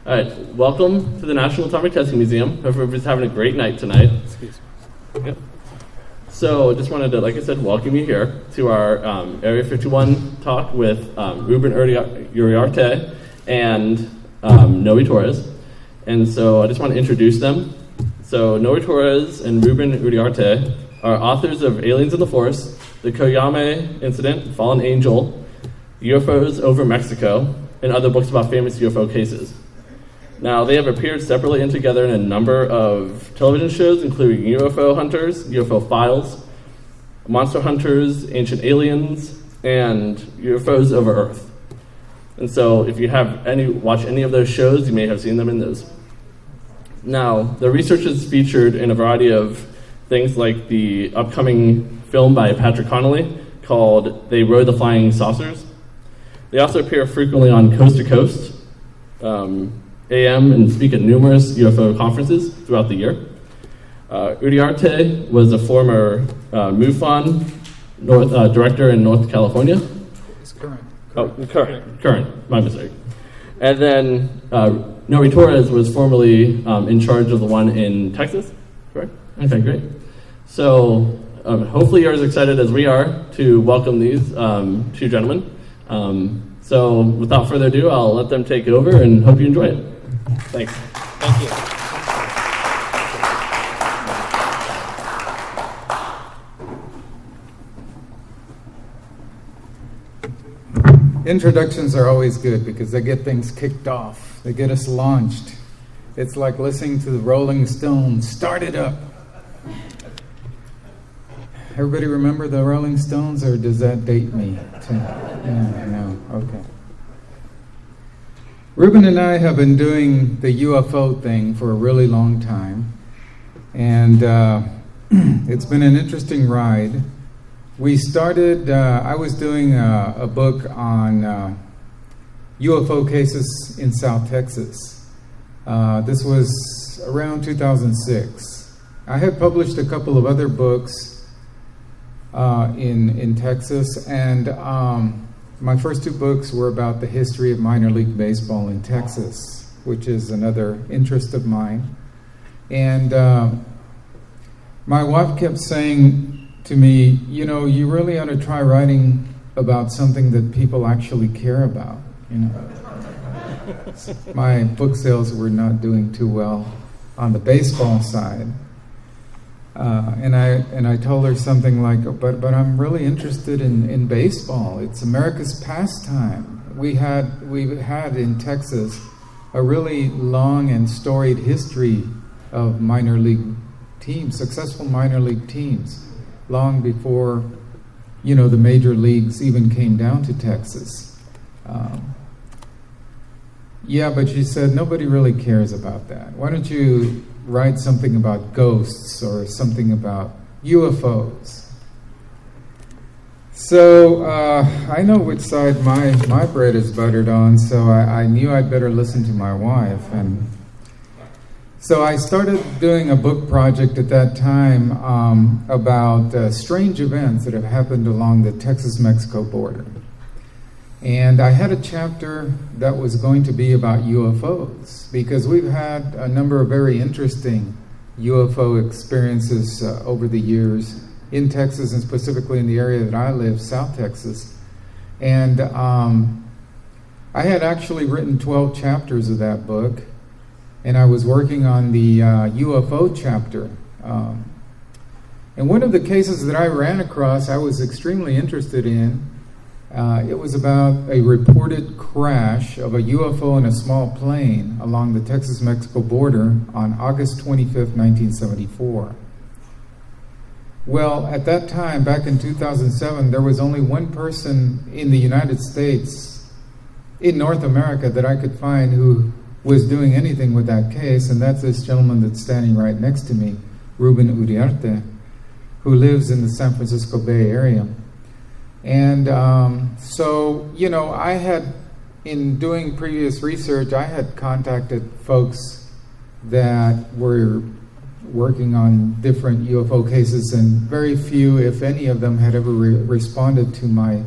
All right, welcome to the National Atomic Testing Museum. Hope everybody's having a great night tonight. Excuse me. Yep. So just wanted to, like I said, welcome you here to our Area 51 talk with Ruben Uriarte and Noe Torres. And so I just want to introduce them. So Noe Torres and Ruben Uriarte are authors of Aliens in the Force, The Koyame Incident, Fallen Angel, UFOs over Mexico, and other books about famous UFO cases. Now, they have appeared separately and together in a number of television shows, including UFO Hunters, UFO Files, Monster Hunters, Ancient Aliens, and UFOs over Earth. And so, if you have watched any of those shows, you may have seen them in those. Now, their research is featured in a variety of things like the upcoming film by Patrick Connolly called They Rode the Flying Saucers. They also appear frequently on Coast to Coast, AM, and speak at numerous UFO conferences throughout the year. Uriarte was a former MUFON director in North California. It's current. Current, my mistake. And then Noe Torres was formerly in charge of the one in Texas, correct? Okay, great. So hopefully you're as excited as we are to welcome these two gentlemen. So without further ado, I'll let them take over and hope you enjoy it. Thanks. Thank you. Introductions are always good because they get things kicked off. They get us launched. It's like listening to the Rolling Stones. Start it up. Everybody remember the Rolling Stones, or does that date me? No. Okay. Ruben and I have been doing the UFO thing for a really long time, and it's been an interesting ride. We started, I was doing a book on UFO cases in South Texas. This was around 2006. I had published a couple of other books in Texas, and my first two books were about the history of minor league baseball in Texas, which is another interest of mine. And my wife kept saying to me, you know, you really ought to try writing about something that people actually care about. You know, my book sales were not doing too well on the baseball side. And I told her something like, but I'm really interested in baseball. It's America's pastime. We've had in Texas a really long and storied history of minor league teams, successful minor league teams, long before, the major leagues even came down to Texas. Yeah, but she said, nobody really cares about that. Why don't you write something about ghosts or something about UFOs? So I know which side my bread is buttered on, so I knew I'd better listen to my wife. And so I started doing a book project at that time about strange events that have happened along the Texas-Mexico border. And I had a chapter that was going to be about UFOs, because we've had a number of very interesting UFO experiences over the years in Texas, and specifically in the area that I live, South Texas. And I had actually written 12 chapters of that book, and I was working on the UFO chapter. And one of the cases that I ran across, I was extremely interested in. It was about a reported crash of a UFO and a small plane along the Texas-Mexico border on August 25th, 1974. Well, at that time, back in 2007, there was only one person in the United States, in North America, that I could find who was doing anything with that case, and that's this gentleman that's standing right next to me, Ruben Uriarte, who lives in the San Francisco Bay Area. And so, I had, in doing previous research, I had contacted folks that were working on different UFO cases, and very few, if any of them, had ever responded to my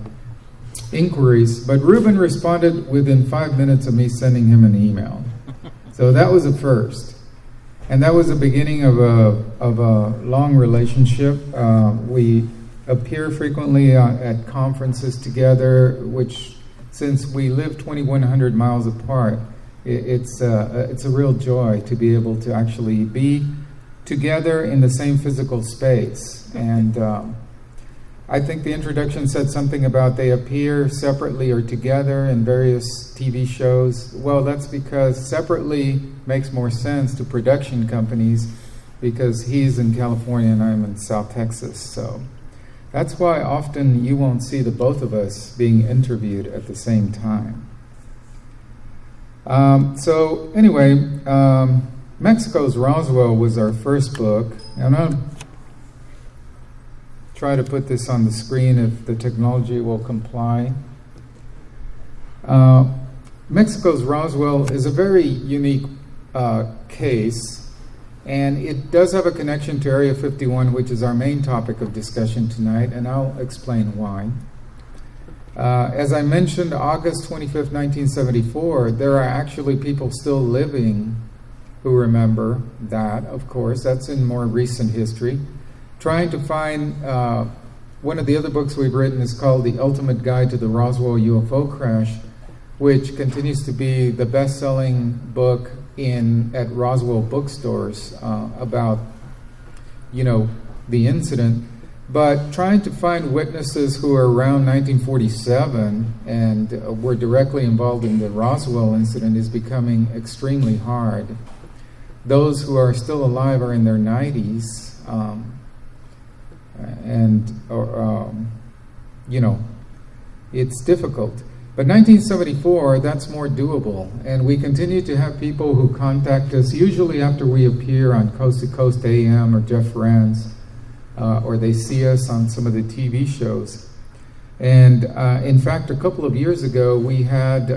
inquiries. But Ruben responded within 5 minutes of me sending him an email. So that was a first. And that was the beginning of a long relationship. We appear frequently at conferences together, which, since we live 2,100 miles apart, it's a real joy to be able to actually be together in the same physical space. And I think the introduction said something about they appear separately or together in various TV shows. Well, that's because separately makes more sense to production companies, because he's in California and I'm in South Texas. So that's why often you won't see the both of us being interviewed at the same time. So anyway, Mexico's Roswell was our first book. And I'll try to put this on the screen if the technology will comply. Mexico's Roswell is a very unique case, and it does have a connection to Area 51, which is our main topic of discussion tonight, and I'll explain why. As I mentioned, August 25th, 1974, there are actually people still living who remember that, of course. That's in more recent history. Trying to find, one of the other books we've written is called The Ultimate Guide to the Roswell UFO Crash, which continues to be the best-selling book at Roswell bookstores about, the incident. But trying to find witnesses who are around 1947 and were directly involved in the Roswell incident is becoming extremely hard. Those who are still alive are in their 90s. It's difficult. But 1974, that's more doable. And we continue to have people who contact us, usually after we appear on Coast to Coast AM or Jeff Rand's, or they see us on some of the TV shows. And in fact, a couple of years ago, we had,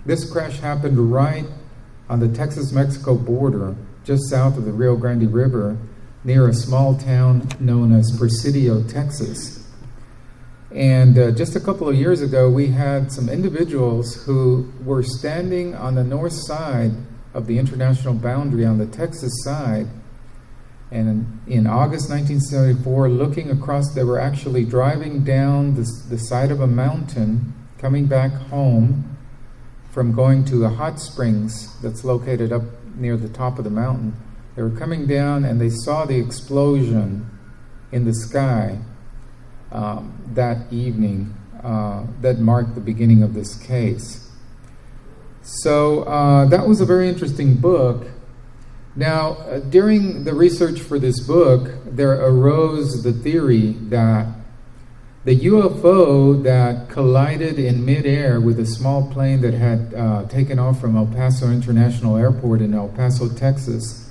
this crash happened right on the Texas-Mexico border, just south of the Rio Grande River, near a small town known as Presidio, Texas. And just a couple of years ago, we had some individuals who were standing on the north side of the international boundary on the Texas side. And in August 1974, looking across, they were actually driving down the side of a mountain, coming back home from going to a hot springs that's located up near the top of the mountain. They were coming down and they saw the explosion in the sky that evening that marked the beginning of this case. So that was a very interesting book. Now, during the research for this book, there arose the theory that the UFO that collided in midair with a small plane that had taken off from El Paso International Airport in El Paso, Texas,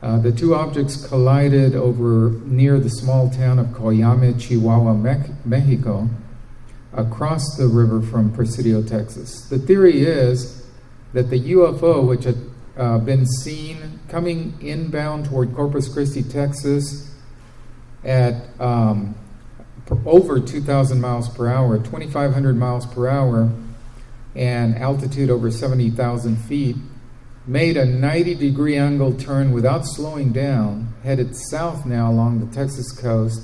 the two objects collided over near the small town of Coyame, Chihuahua, Mexico, across the river from Presidio, Texas. The theory is that the UFO, which had been seen coming inbound toward Corpus Christi, Texas, at over 2,000 miles per hour, 2,500 miles per hour, and altitude over 70,000 feet, made a 90-degree angle turn without slowing down, headed south now along the Texas coast,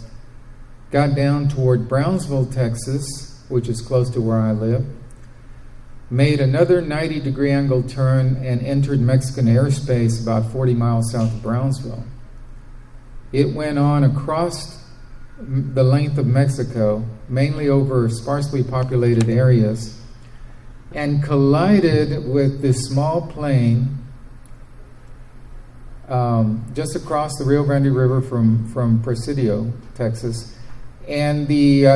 got down toward Brownsville, Texas, which is close to where I live, made another 90-degree angle turn and entered Mexican airspace about 40 miles south of Brownsville. It went on across the length of Mexico, mainly over sparsely populated areas, and collided with this small plane just across the Rio Grande River from Presidio, Texas. And the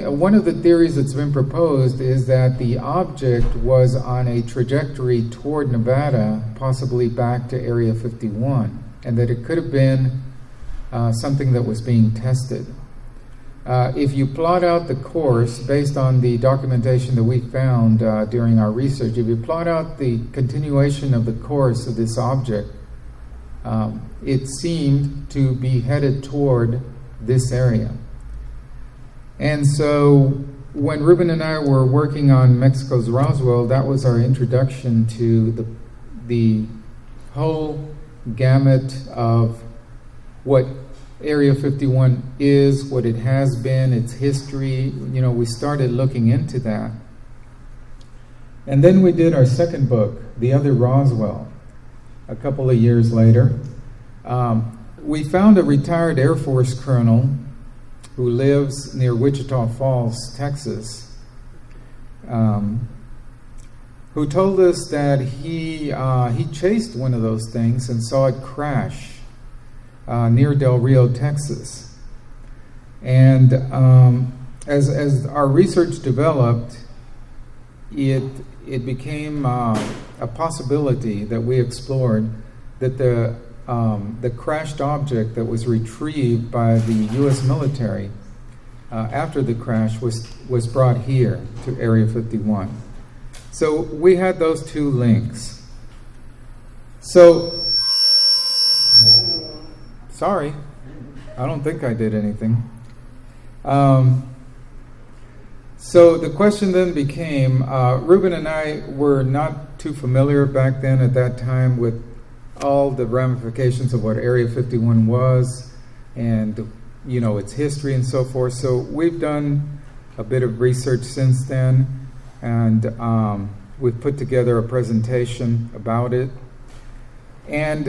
one of the theories that's been proposed is that the object was on a trajectory toward Nevada, possibly back to Area 51, and that it could have been something that was being tested. If you plot out the course based on the documentation that we found during our research, if you plot out the continuation of the course of this object, it seemed to be headed toward this area. And so when Ruben and I were working on Mexico's Roswell, that was our introduction to the whole gamut of what Area 51 is, what it has been, its history. We started looking into that. And then we did our second book, The Other Roswell, a couple of years later. We found a retired Air Force colonel who lives near Wichita Falls, Texas, who told us that he chased one of those things and saw it crash near Del Rio, Texas. And as our research developed, it became a possibility that we explored that the crashed object that was retrieved by the U.S. military after the crash was brought here to Area 51. So we had those two links. So, sorry, I don't think I did anything. So the question then became, Ruben and I were not too familiar back then at that time with all the ramifications of what Area 51 was and, its history and so forth. So we've done a bit of research since then, and we've put together a presentation about it. And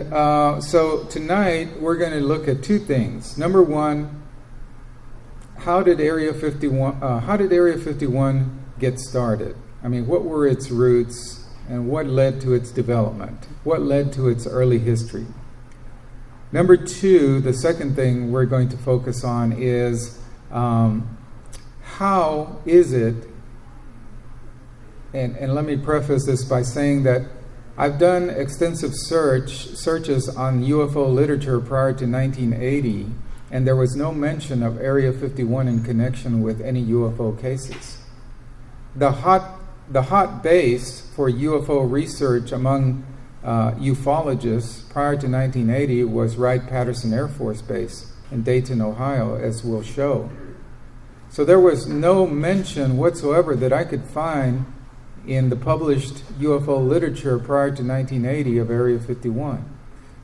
so tonight we're going to look at two things. Number one, how did Area 51 get started? I mean, what were its roots and what led to its development? What led to its early history? Number two, the second thing we're going to focus on is how is it, and let me preface this by saying that I've done extensive searches on UFO literature prior to 1980, and there was no mention of Area 51 in connection with any UFO cases. The hot base for UFO research among ufologists prior to 1980 was Wright-Patterson Air Force Base in Dayton, Ohio, as we'll show. So there was no mention whatsoever that I could find in the published UFO literature prior to 1980 of Area 51.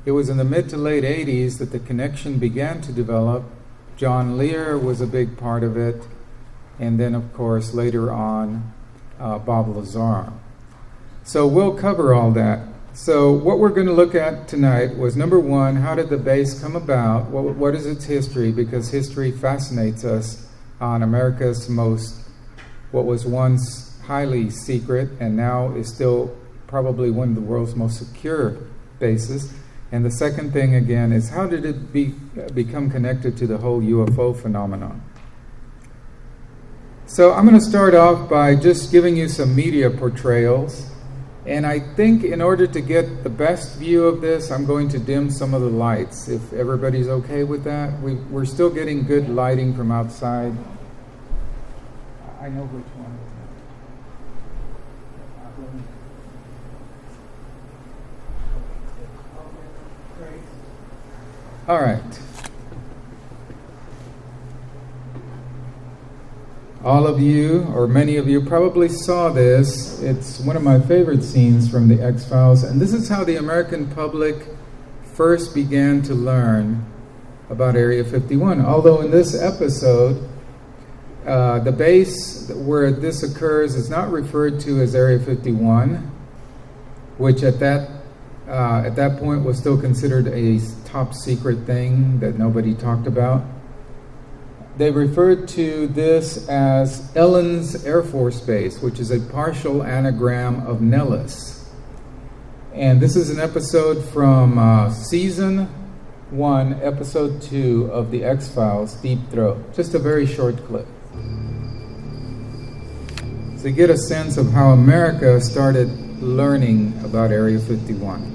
It was in the mid to late 80s that the connection began to develop. John Lear was a big part of it, and then, of course, later on, Bob Lazar. So we'll cover all that. So what we're going to look at tonight was, number one, how did the base come about? What is its history? Because history fascinates us on America's what was once highly secret and now is still probably one of the world's most secure bases. And the second thing, again, is how did it become connected to the whole UFO phenomenon? So I'm going to start off by just giving you some media portrayals. And I think in order to get the best view of this, I'm going to dim some of the lights, if everybody's okay with that. We're still getting good lighting from outside. I know which one. All right. All of you, or many of you, probably saw this. It's one of my favorite scenes from the X-Files, and this is how the American public first began to learn about Area 51. Although in this episode, the base where this occurs is not referred to as Area 51, which at that point was still considered a top secret thing that nobody talked about. They referred to this as Ellen's Air Force Base, which is a partial anagram of Nellis. And this is an episode from Season 1, Episode 2 of the X-Files, Deep Throat. Just a very short clip. So you get a sense of how America started learning about Area 51.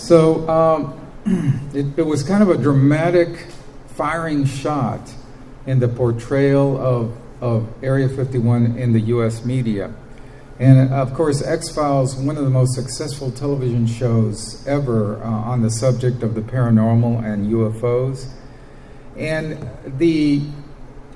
So it was kind of a dramatic firing shot in the portrayal of Area 51 in the U.S. media. And of course, X-Files, one of the most successful television shows ever on the subject of the paranormal and UFOs. And the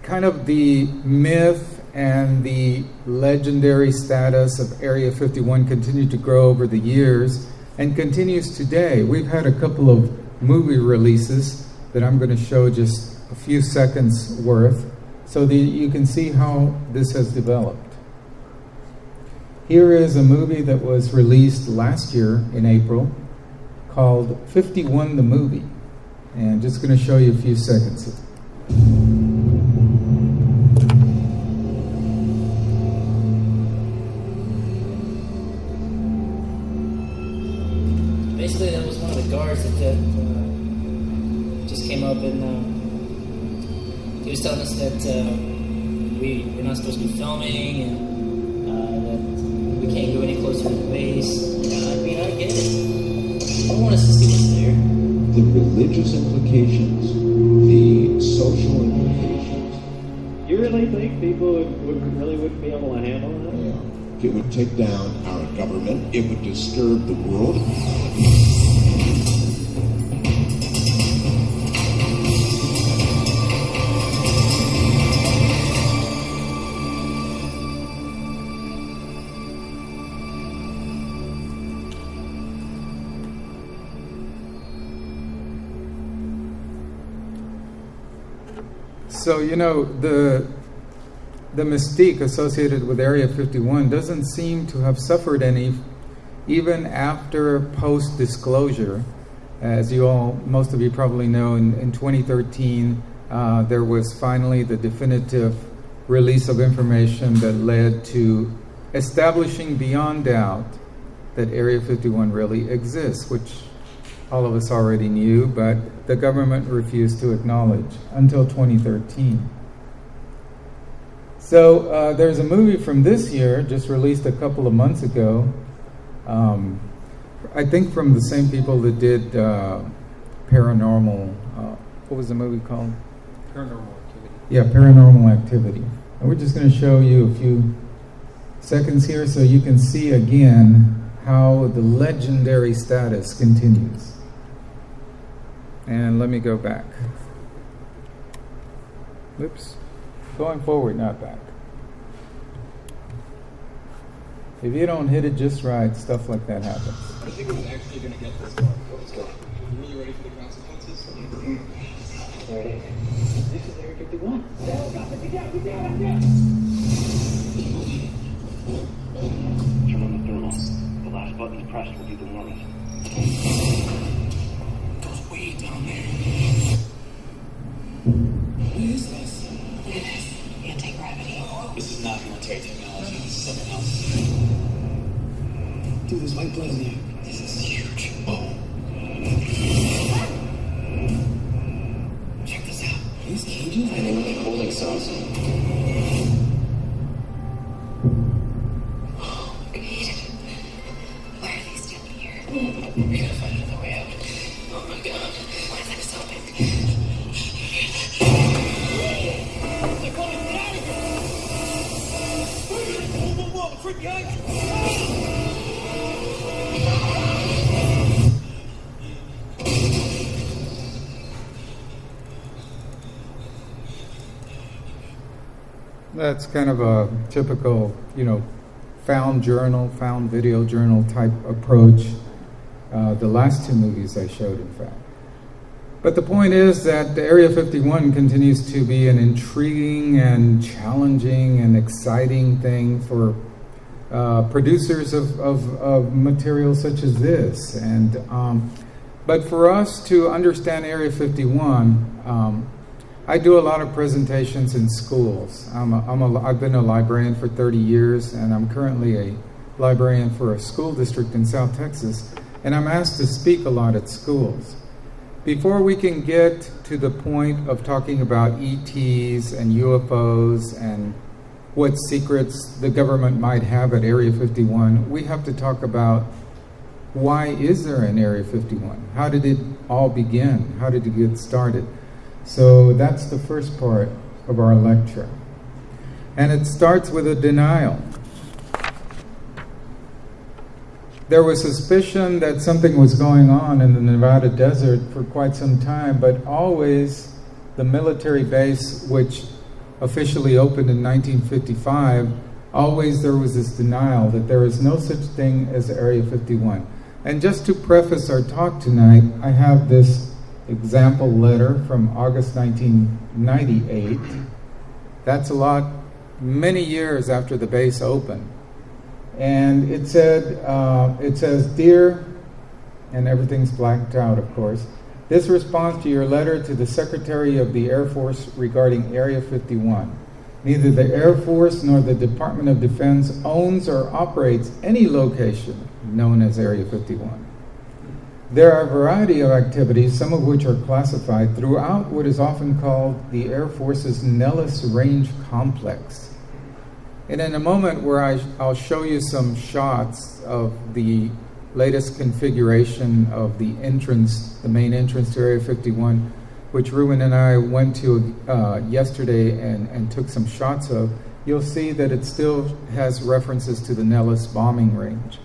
kind of the myth and the legendary status of Area 51 continued to grow over the years and continues today. We've had a couple of movie releases that I'm going to show just a few seconds worth so that you can see how this has developed. Here is a movie that was released last year in April called 51 the Movie. And just going to show you a few seconds. Basically, that was one of the guards that just came up and he was telling us that we're not supposed to be filming and that we can't go any closer to the base. I mean, I get it. I want us to see what's there. The religious implications, the social implications. You really think people wouldn't be able to handle that? Yeah. It would take down our government. It would disturb the world. So, you know, the mystique associated with Area 51 doesn't seem to have suffered any, even after post-disclosure. As you all, most of you probably know, in 2013, there was finally the definitive release of information that led to establishing beyond doubt that Area 51 really exists, which all of us already knew, but the government refused to acknowledge until 2013. So there's a movie from this year, just released a couple of months ago, I think from the same people that did Paranormal, what was the movie called? Paranormal Activity. Yeah, Paranormal Activity. And we're just going to show you a few seconds here so you can see again how the legendary status continues. And let me go back. Oops. Going forward, not back. If you don't hit it just right, stuff like that happens. I think we're actually going to get this far. Let's go. Are you ready for the consequences? Ready? This is Area 51. Turn on the thermals. The last button pressed will do the warming. Goes way down there. What is this? Look at this. Anti-gravity. This is not military technology. This is something else. Dude, there's white blood in there. This is huge. Oh. Check this out. These cages? And they look like holding cells. Great. Why are they still here? We gotta find another way out. Oh my god. What if this open? They're coming! Get out of here! Whoa, whoa, whoa! It's right behind you! That's kind of a typical, found video journal type approach. The last two movies I showed, in fact. But the point is that Area 51 continues to be an intriguing and challenging and exciting thing for producers of material such as this. But for us to understand Area 51, I do a lot of presentations in schools. I've been a librarian for 30 years, and I'm currently a librarian for a school district in South Texas, and I'm asked to speak a lot at schools. Before we can get to the point of talking about ETs and UFOs and what secrets the government might have at Area 51, we have to talk about why is there an Area 51? How did it all begin? How did it get started? So that's the first part of our lecture. And it starts with a denial. There was suspicion that something was going on in the Nevada desert for quite some time, but always the military base, which officially opened in 1955, always there was this denial that there is no such thing as Area 51. And just to preface our talk tonight, I have this example letter from August 1998. That's many years after the base opened. And it says, "Dear," and everything's blacked out, of course, "this response to your letter to the Secretary of the Air Force regarding Area 51. Neither the Air Force nor the Department of Defense owns or operates any location known as Area 51. There are a variety of activities, some of which are classified, throughout what is often called the Air Force's Nellis Range Complex." And in a moment where I'll show you some shots of the latest configuration of the entrance, the main entrance to Area 51, which Ruben and I went to yesterday and took some shots of, you'll see that it still has references to the Nellis bombing range.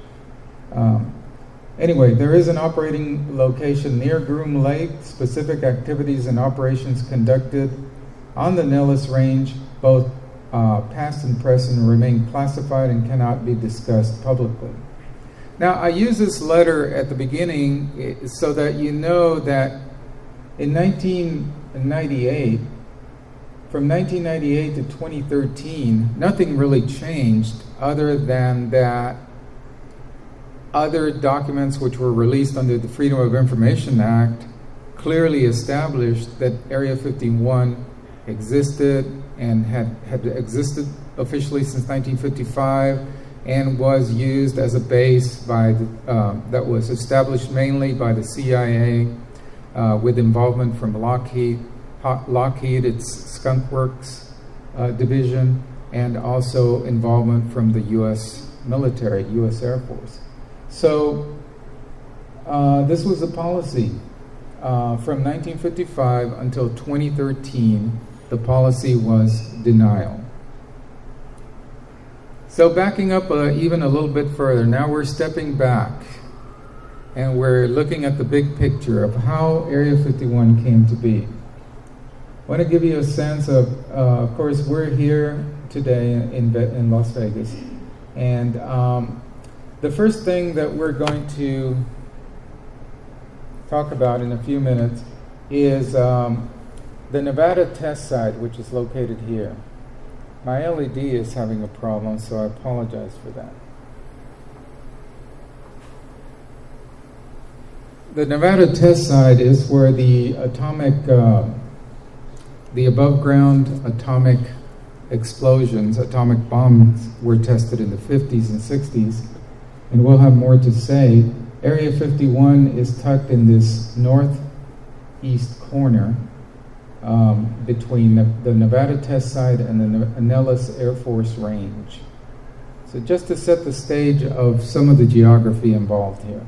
Anyway, there is an operating location near Groom Lake. Specific activities and operations conducted on the Nellis range, both past and present, remain classified and cannot be discussed publicly. Now, I use this letter at the beginning so that you know that in 1998, from 1998 to 2013, nothing really changed other than that other documents which were released under the Freedom of Information Act clearly established that Area 51 existed and had existed officially since 1955 and was used as a base that was established mainly by the CIA with involvement from Lockheed, its Skunk Works division, and also involvement from the U.S. military, U.S. Air Force. So this was a policy. From 1955 until 2013, the policy was denial. So backing up even a little bit further, now we're stepping back and we're looking at the big picture of how Area 51 came to be. I want to give you a sense of course, we're here today in Las Vegas, and the first thing that we're going to talk about in a few minutes is the Nevada test site, which is located here. My LED is having a problem, so I apologize for that. The Nevada test site is where the above-ground atomic explosions, atomic bombs, were tested in the 50s and 60s, and we'll have more to say. Area 51 is tucked in this northeast corner between the Nevada test site and the Nellis Air Force Range. So just to set the stage of some of the geography involved here.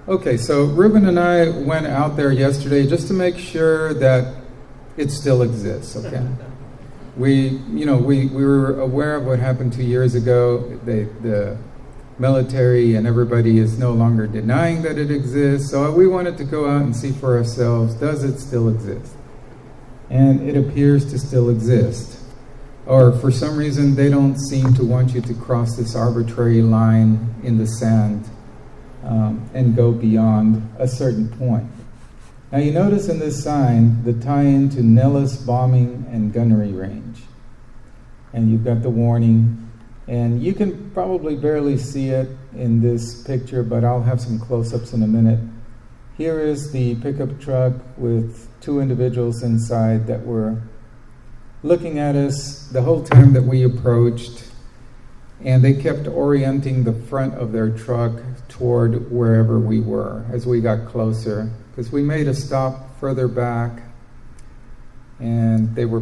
Okay, so Ruben and I went out there yesterday just to make sure that it still exists, okay? We were aware of what happened 2 years ago. The military and everybody is no longer denying that it exists, so we wanted to go out and see for ourselves, does it still exist? And it appears to still exist. Or for some reason, they don't seem to want you to cross this arbitrary line in the sand and go beyond a certain point. Now you notice in this sign the tie-in to Nellis Bombing and Gunnery Range. And you've got the warning, and you can probably barely see it in this picture, but I'll have some close-ups in a minute. Here is the pickup truck with two individuals inside that were looking at us the whole time that we approached. and they kept orienting the front of their truck toward wherever we were as we got closer, because we made a stop further back, and they were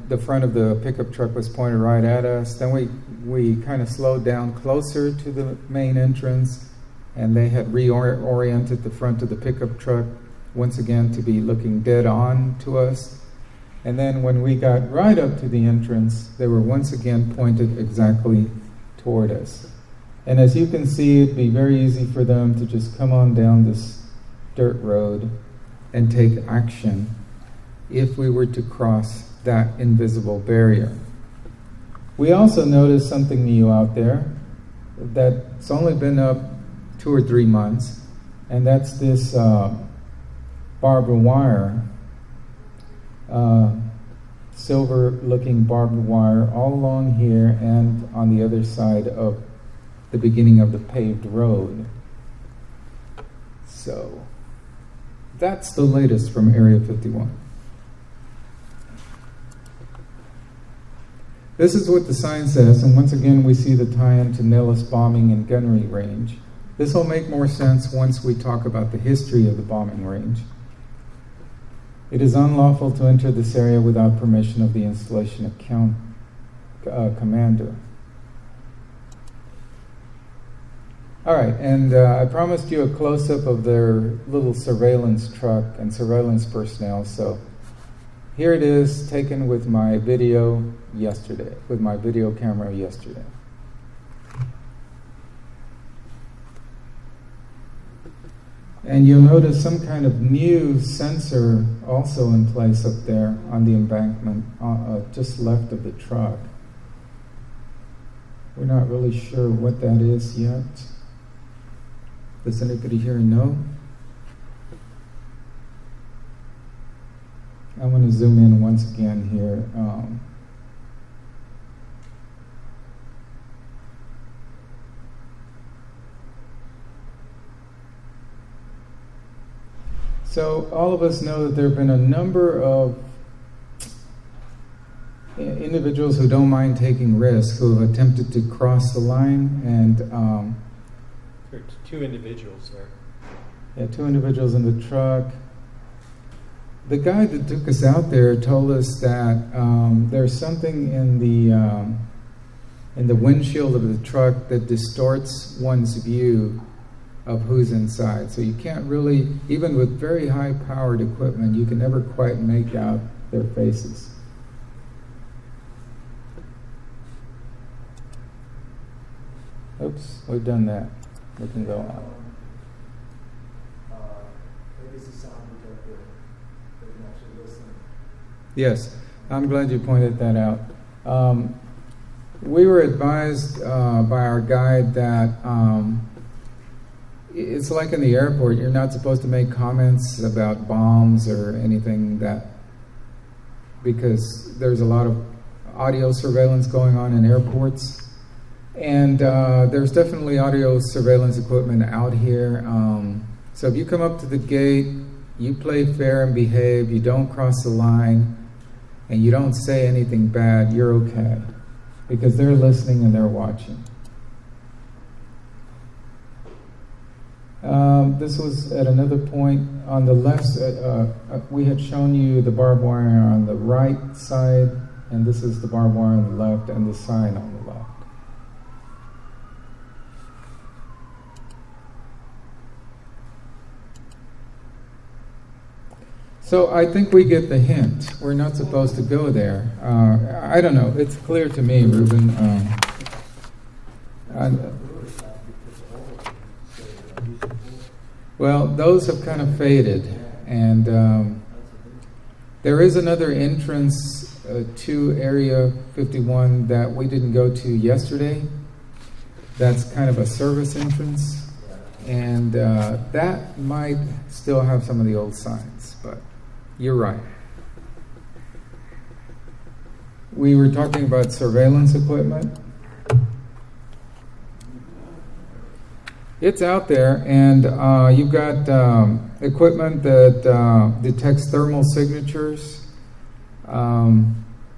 the front of the pickup truck was pointed right at us. Then we kind of slowed down closer to the main entrance, and they had reoriented the front of the pickup truck once again to be looking dead on to us. And then when we got right up to the entrance, they were once again pointed exactly toward us. And as you can see, it'd be very easy for them to just come on down this dirt road and take action if we were to cross that invisible barrier. We also noticed something new out there that's only been up 2 or 3 months, and that's this barbed wire, silver-looking barbed wire all along here and on the other side of the beginning of the paved road. So that's the latest from Area 51. This is what the sign says, and once again we see the tie-in to Nellis bombing and gunnery range. This will make more sense once we talk about the history of the bombing range. It is unlawful to enter this area without permission of the installation commander. All right, and I promised you a close-up of their little surveillance truck and surveillance personnel, so here it is, taken with my video yesterday, with my video camera yesterday. And you'll notice some kind of new sensor also in place up there on the embankment, just left of the truck. We're not really sure what that is yet. Does anybody here know? I'm going to zoom in once again here. So all of us know that there have been a number of individuals who don't mind taking risks, who have attempted to cross the line, and there are 2 individuals there. Yeah, 2 individuals in the truck. The guy that took us out there told us that there's something in the windshield of the truck that distorts one's view of who's inside. So you can't really, even with very high-powered equipment, you can never quite make out their faces. Oops, we've done that. We can go on. Yes, I'm glad you pointed that out. We were advised by our guide that it's like in the airport, you're not supposed to make comments about bombs or anything because there's a lot of audio surveillance going on in airports. And there's definitely audio surveillance equipment out here. So if you come up to the gate, you play fair and behave, you don't cross the line, and you don't say anything bad, you're okay. Because they're listening and they're watching. This was at another point on the left. We had shown you the barbed wire on the right side, and this is the barbed wire on the left and the sign on the left. So I think we get the hint. We're not supposed to go there. I don't know. It's clear to me, Ruben. Well, those have kind of faded, and there is another entrance to Area 51 that we didn't go to yesterday. That's kind of a service entrance, and that might still have some of the old signs, but you're right. We were talking about surveillance equipment. It's out there, and you've got equipment that detects thermal signatures.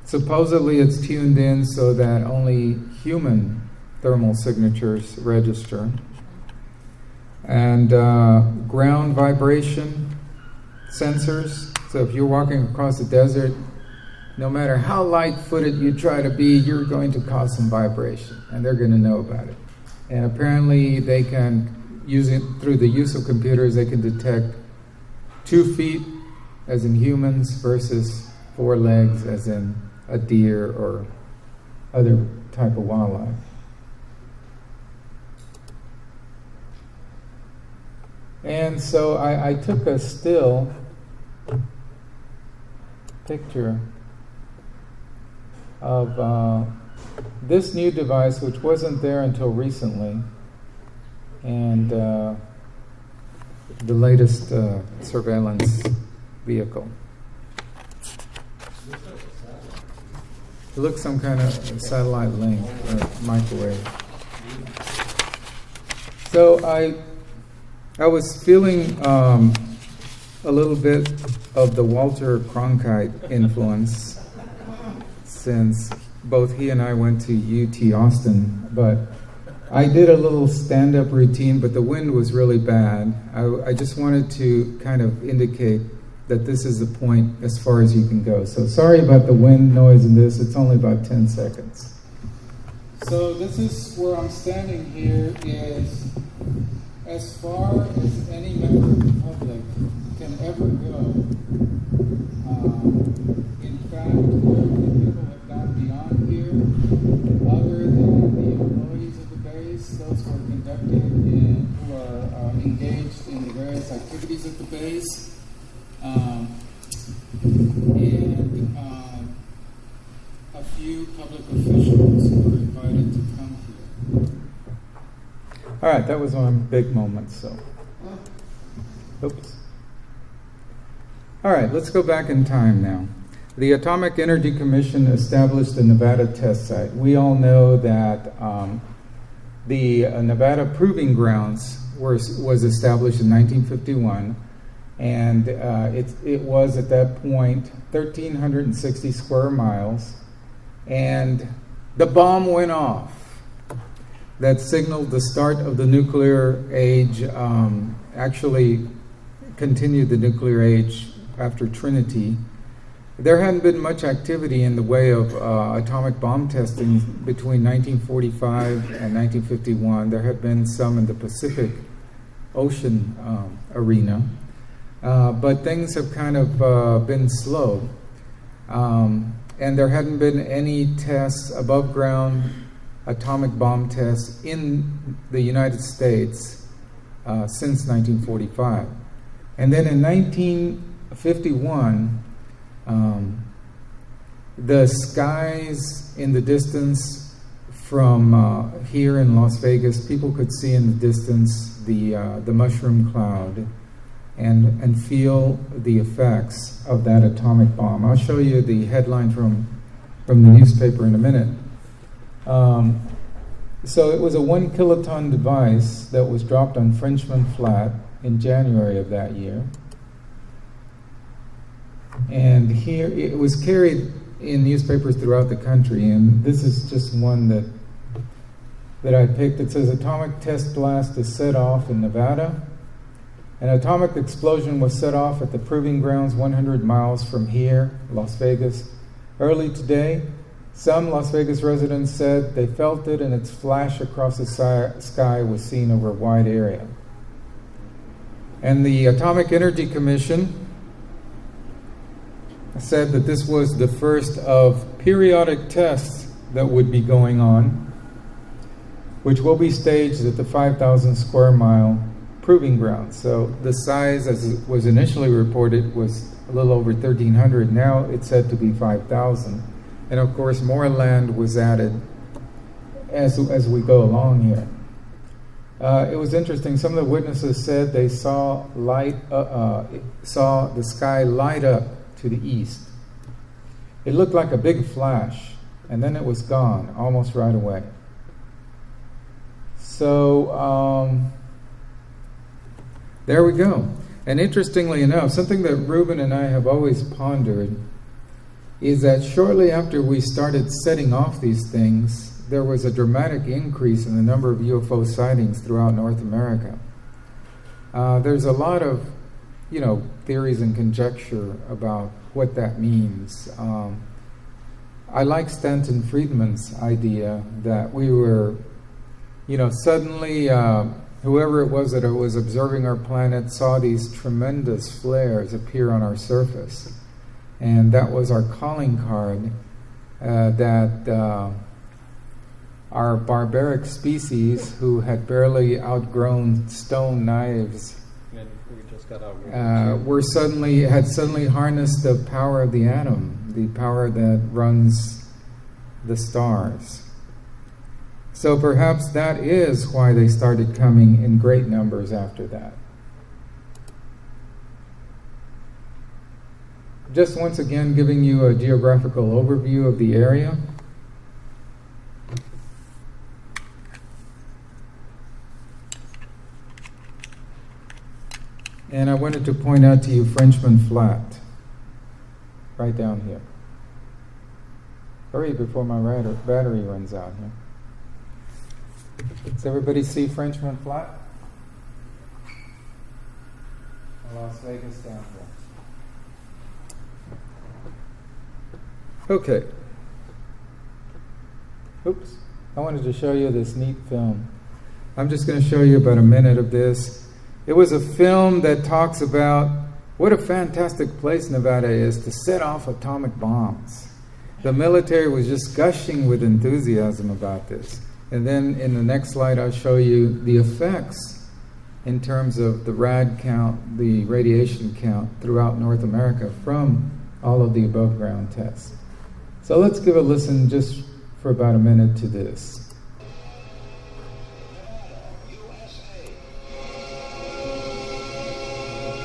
Supposedly it's tuned in so that only human thermal signatures register. And ground vibration sensors. So if you're walking across the desert, no matter how light-footed you try to be, you're going to cause some vibration, and they're going to know about it. And apparently they can, through the use of computers, they can detect 2 feet, as in humans, versus 4 legs, as in a deer or other type of wildlife. And so I took a still picture of this new device, which wasn't there until recently, and the latest surveillance vehicle. It looks some kind of satellite link or microwave. So I was feeling a little bit of the Walter Cronkite influence, since both he and I went to UT Austin, but I did a little stand-up routine, but the wind was really bad. I just wanted to kind of indicate that this is the point as far as you can go. So sorry about the wind noise in this, it's only about 10 seconds. So this is where I'm standing here, is as far as any member of the public can ever go. In fact, people have gone beyond here, other than the employees of the base, those who are conducting who are engaged in the various activities at the base, and a few public officials who were invited to come here. All right, that was one of my big moments, so. Oops. All right, let's go back in time now. The Atomic Energy Commission established the Nevada test site. We all know that the Nevada Proving Grounds was established in 1951, and it was at that point 1,360 square miles, and the bomb went off. That signaled the start of the nuclear age, actually continued the nuclear age after Trinity. There hadn't been much activity in the way of atomic bomb testing between 1945 and 1951. There had been some in the Pacific Ocean arena, but things have kind of been slow. And there hadn't been any tests, above ground atomic bomb tests in the United States since 1945. And then in 1951, the skies in the distance from here in Las Vegas, people could see in the distance the mushroom cloud and feel the effects of that atomic bomb. I'll show you the headline from the newspaper in a minute. So it was a 1 kiloton device that was dropped on Frenchman Flat in January of that year. And here it was carried in newspapers throughout the country, and this is just one that I picked. It says, atomic test blast is set off in Nevada. An atomic explosion was set off at the Proving Grounds 100 miles from here, Las Vegas. Early today, some Las Vegas residents said they felt it, and its flash across the sky was seen over a wide area. And the Atomic Energy Commission said that this was the first of periodic tests that would be going on, which will be staged at the 5,000 square mile Proving Grounds. So the size, as it was initially reported, was a little over 1,300. Now it's said to be 5,000. And of course, more land was added as we go along here. It was interesting. Some of the witnesses said they saw the sky light up to the east. It looked like a big flash, and then it was gone almost right away. So there we go. And interestingly enough, something that Ruben and I have always pondered is that shortly after we started setting off these things, there was a dramatic increase in the number of UFO sightings throughout North America. There's a lot of, theories and conjecture about what that means. I like Stanton Friedman's idea that we were, suddenly whoever it was that was observing our planet saw these tremendous flares appear on our surface. And that was our calling card that our barbaric species, who had barely outgrown stone knives, And we just got out. had suddenly harnessed the power of the atom, the power that runs the stars. So perhaps that is why they started coming in great numbers after that. Just once again giving you a geographical overview of the area. And I wanted to point out to you Frenchman Flat, right down here. Hurry before my battery runs out here. Does everybody see Frenchman Flat? Las Vegas down here. Okay. Oops. I wanted to show you this neat film. I'm just going to show you about a minute of this. It was a film that talks about what a fantastic place Nevada is to set off atomic bombs. The military was just gushing with enthusiasm about this. And then in the next slide, I'll show you the effects in terms of the rad count, the radiation count throughout North America from all of the above ground tests. So let's give a listen just for about a minute to this.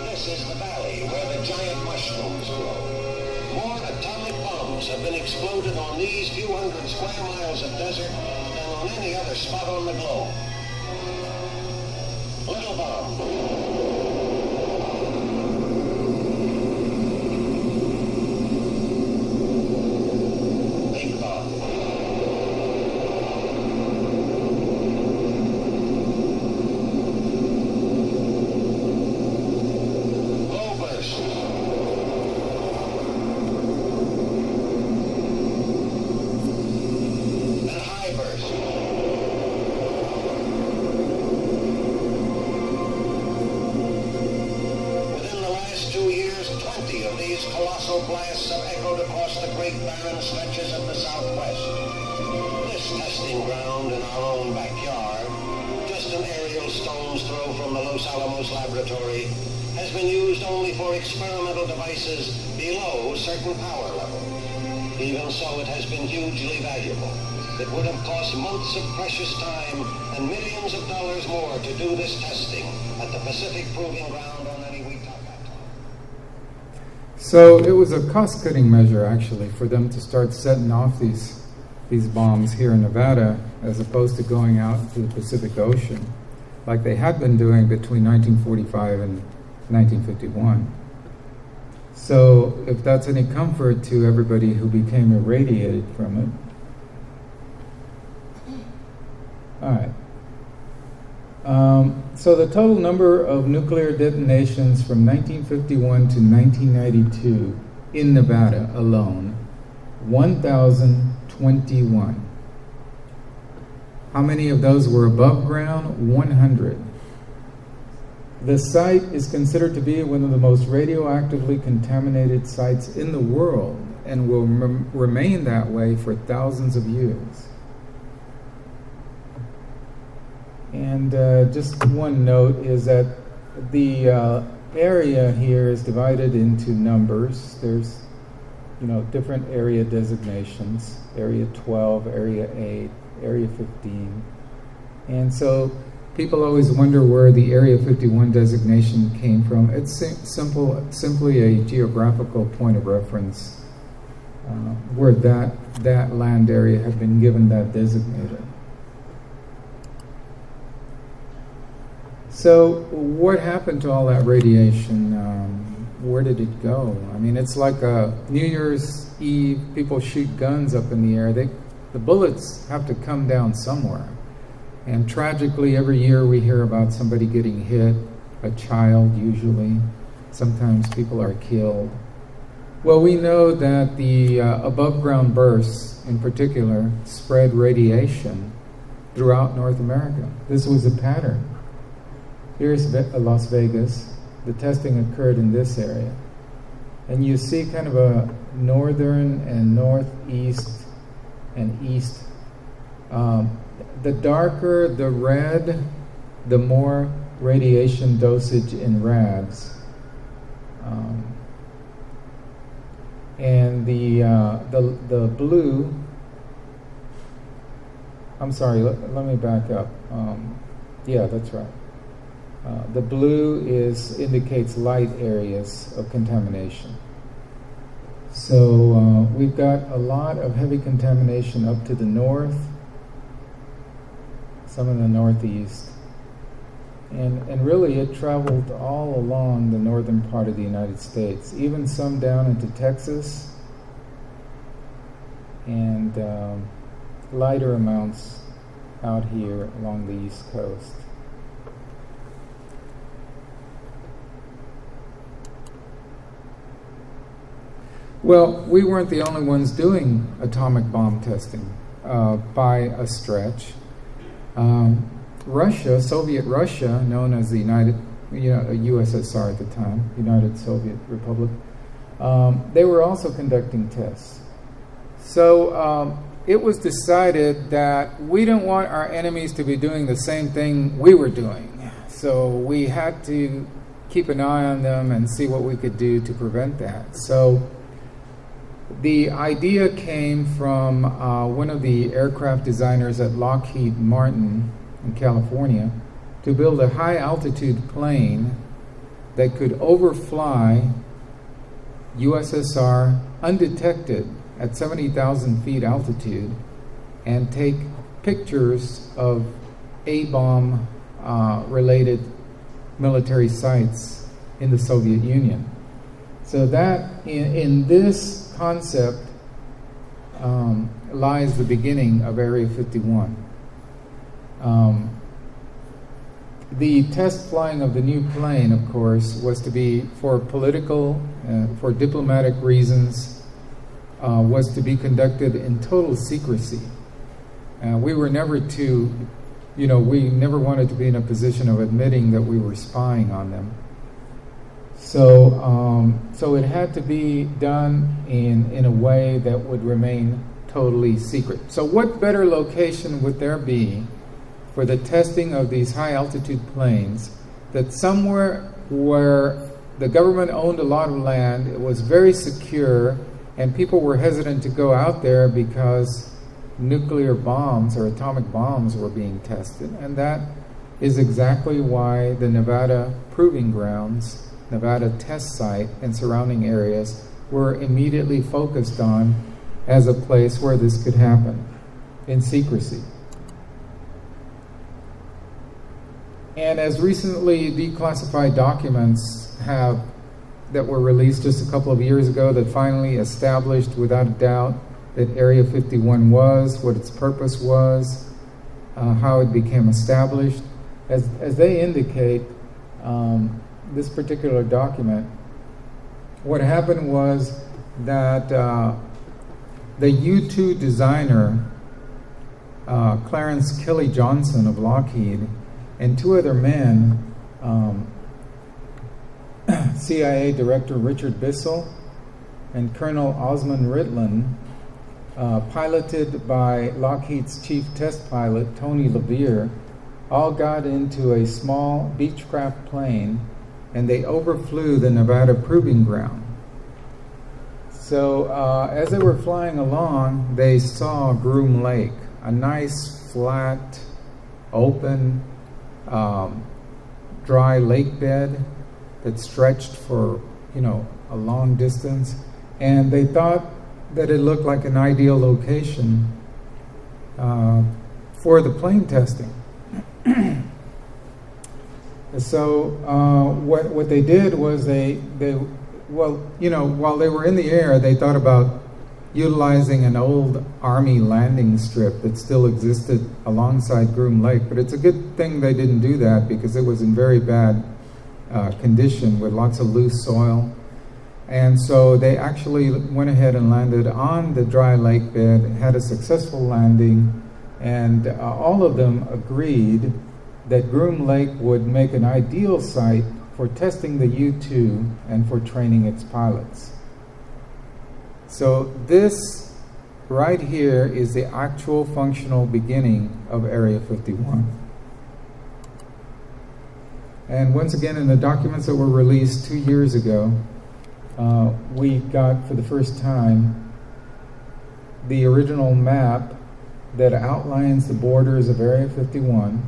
This is the valley where the giant mushrooms grow. More atomic bombs have been exploded on these few hundred square miles of desert than on any other spot on the globe. Little bomb. Big bomb. Low burst. And high burst. Within the last 2 years, 20 of these colossal blasts have echoed across the great barren stretches of the Southwest. This testing ground in our own backyard, just an aerial stone's throw from the Los Alamos laboratory, has been used only for experimental devices below certain power level. Even so, it has been hugely valuable. It would have cost months of precious time and millions of dollars more to do this testing at the Pacific Proving Ground on any Weetop Atoll. So it was a cost-cutting measure, actually, for them to start setting off these bombs here in Nevada, as opposed to going out to the Pacific Ocean, like they had been doing between 1945 and 1951. So if that's any comfort to everybody who became irradiated from it. All right. So the total number of nuclear detonations from 1951 to 1992 in Nevada alone, 1,021. How many of those were above ground? 100. The site is considered to be one of the most radioactively contaminated sites in the world and will remain that way for thousands of years. And just one note is that the area here is divided into numbers. There's, different area designations, Area 12, Area 8, Area 15. And so people always wonder where the Area 51 designation came from. It's simply a geographical point of reference where that land area had been given that designator. So what happened to all that radiation? Where did it go? I mean, it's like a New Year's Eve, people shoot guns up in the air. They the bullets have to come down somewhere. And tragically, every year we hear about somebody getting hit, a child usually. Sometimes people are killed. Well, we know that the above-ground bursts, in particular, spread radiation throughout North America. This was a pattern. Here's Las Vegas. The testing occurred in this area. And you see kind of a northern and northeast and east. The darker the red, the more radiation dosage in rads. And the blue, I'm sorry, let me back up. Yeah, that's right. The blue indicates light areas of contamination. So we've got a lot of heavy contamination up to the north, some in the northeast. And really it traveled all along the northern part of the United States, even some down into Texas, and lighter amounts out here along the East Coast. Well, we weren't the only ones doing atomic bomb testing by a stretch. Russia, Soviet Russia, known as the USSR at the time, United Soviet Republic, they were also conducting tests. So it was decided that we don't want our enemies to be doing the same thing we were doing. So we had to keep an eye on them and see what we could do to prevent that. So the idea came from one of the aircraft designers at Lockheed Martin in California to build a high-altitude plane that could overfly USSR undetected at 70,000 feet altitude and take pictures of A-bomb related military sites in the Soviet Union. So that, in this concept, lies the beginning of Area 51. The test flying of the new plane, of course, was to be for political, for diplomatic reasons, was to be conducted in total secrecy. We were never we never wanted to be in a position of admitting that we were spying on them. So it had to be done in a way that would remain totally secret. So what better location would there be for the testing of these high-altitude planes that somewhere where the government owned a lot of land, it was very secure, and people were hesitant to go out there because nuclear bombs or atomic bombs were being tested. And that is exactly why the Nevada Proving Grounds, Nevada test site and surrounding areas were immediately focused on as a place where this could happen in secrecy. And as recently declassified documents that were released just a couple of years ago that finally established without a doubt that Area 51 was, what its purpose was, how it became established. As they indicate, this particular document, what happened was that the U-2 designer, Clarence Kelly Johnson of Lockheed, and two other men, CIA Director Richard Bissell and Colonel Osmond Ritlin, piloted by Lockheed's chief test pilot, Tony LeVere, all got into a small Beechcraft plane and they overflew the Nevada Proving Ground. So as they were flying along, they saw Groom Lake, a nice, flat, open, dry lake bed that stretched for, a long distance. And they thought that it looked like an ideal location for the plane testing. So what they did was while they were in the air, they thought about, utilizing an old Army landing strip that still existed alongside Groom Lake. But it's a good thing they didn't do that because it was in very bad condition with lots of loose soil. And so they actually went ahead and landed on the dry lake bed, had a successful landing, and all of them agreed that Groom Lake would make an ideal site for testing the U-2 and for training its pilots. So this right here is the actual functional beginning of Area 51. And once again, in the documents that were released 2 years ago, we got for the first time the original map that outlines the borders of Area 51.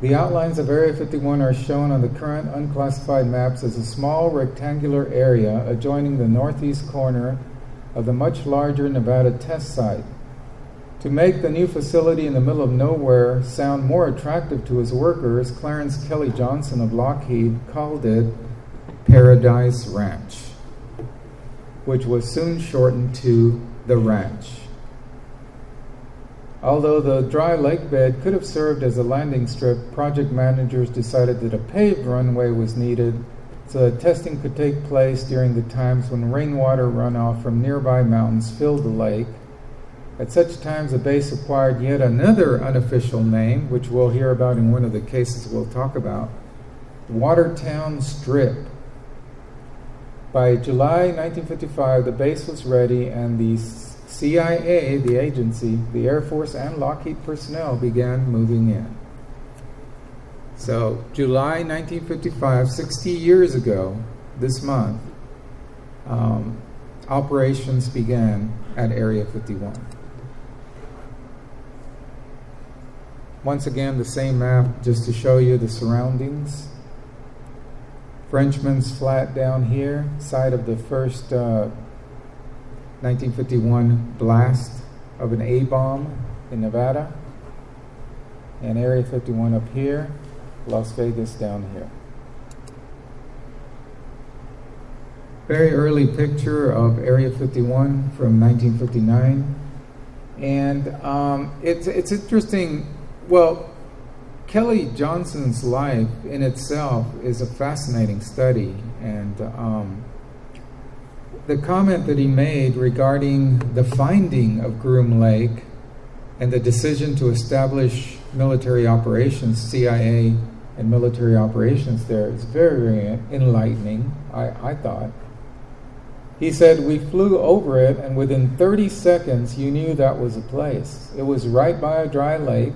The outlines of Area 51 are shown on the current unclassified maps as a small rectangular area adjoining the northeast corner of the much larger Nevada test site. To make the new facility in the middle of nowhere sound more attractive to his workers, Clarence Kelly Johnson of Lockheed called it Paradise Ranch, which was soon shortened to The Ranch. Although the dry lake bed could have served as a landing strip, project managers decided that a paved runway was needed so that testing could take place during the times when rainwater runoff from nearby mountains filled the lake. At such times, the base acquired yet another unofficial name, which we'll hear about in one of the cases we'll talk about, Watertown Strip. By July 1955, the base was ready, and the CIA, the agency, the Air Force, and Lockheed personnel began moving in. So, July 1955, 60 years ago, this month, operations began at Area 51. Once again, the same map just to show you the surroundings. Frenchman's Flat down here, site of the first 1951 blast of an A-bomb in Nevada. And Area 51 up here, Las Vegas down here. Very early picture of Area 51 from 1959. And it's interesting. Well, Kelly Johnson's life in itself is a fascinating study, and the comment that he made regarding the finding of Groom Lake and the decision to establish military operations, CIA and military operations there, is very, very enlightening, I thought. He said, "We flew over it, and within 30 seconds you knew that was a place. It was right by a dry lake.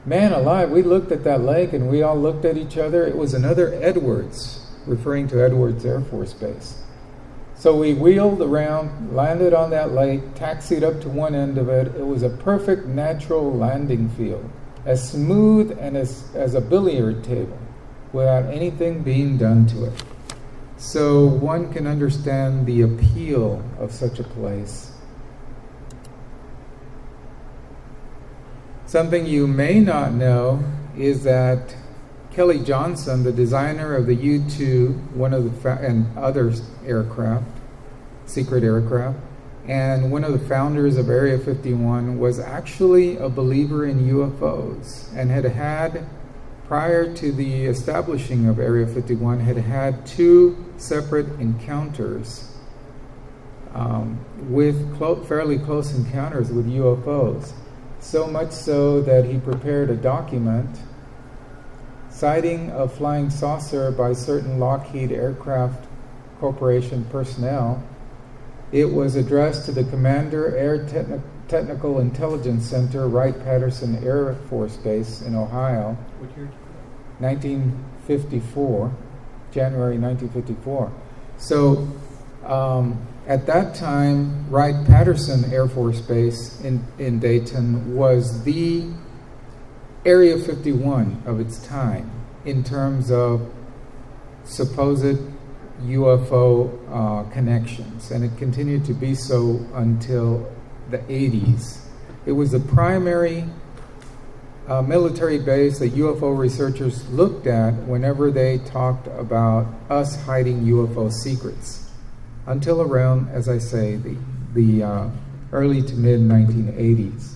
Man alive, we looked at that lake and we all looked at each other. It was another Edwards," referring to Edwards Air Force Base. So we wheeled around, landed on that lake, taxied up to one end of it. It was a perfect natural landing field, as smooth and as a billiard table, without anything being done to it. So one can understand the appeal of such a place. Something you may not know is that Kelly Johnson, the designer of the U-2, one of the and other aircraft, secret aircraft, and one of the founders of Area 51, was actually a believer in UFOs and had, prior to the establishing of Area 51, had two separate encounters with fairly close encounters with UFOs. So much so that he prepared a document citing a flying saucer by certain Lockheed Aircraft Corporation personnel. It was addressed to the Commander Air Technical Intelligence Center, Wright-Patterson Air Force Base in Ohio. What year? 1954, January 1954. So at that time, Wright-Patterson Air Force Base in Dayton was the Area 51 of its time in terms of supposed UFO connections, and it continued to be so until the 80s. It was the primary military base that UFO researchers looked at whenever they talked about us hiding UFO secrets, until around, as I say, the the early to mid 1980s.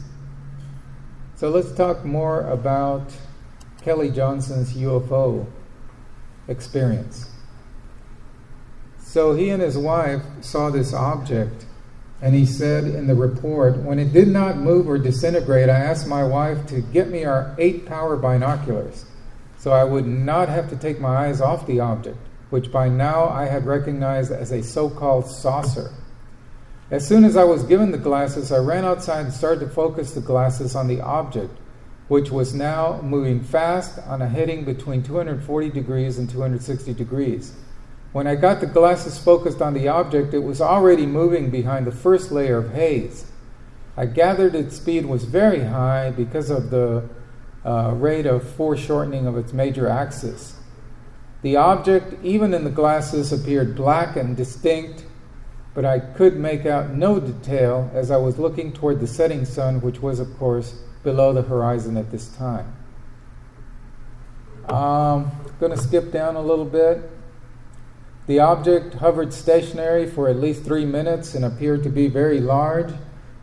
So let's talk more about Kelly Johnson's UFO experience. So he and his wife saw this object, and he said in the report, when it did not move or disintegrate, I asked my wife to get me our 8-power binoculars so I would not have to take my eyes off the object, which by now I had recognized as a so-called saucer. As soon as I was given the glasses, I ran outside and started to focus the glasses on the object, which was now moving fast on a heading between 240 degrees and 260 degrees. When I got the glasses focused on the object, it was already moving behind the first layer of haze. I gathered its speed was very high because of the rate of foreshortening of its major axis. The object, even in the glasses, appeared black and distinct, but I could make out no detail as I was looking toward the setting sun, which was, of course, below the horizon at this time. I'm going to skip down a little bit. The object hovered stationary for at least 3 minutes and appeared to be very large,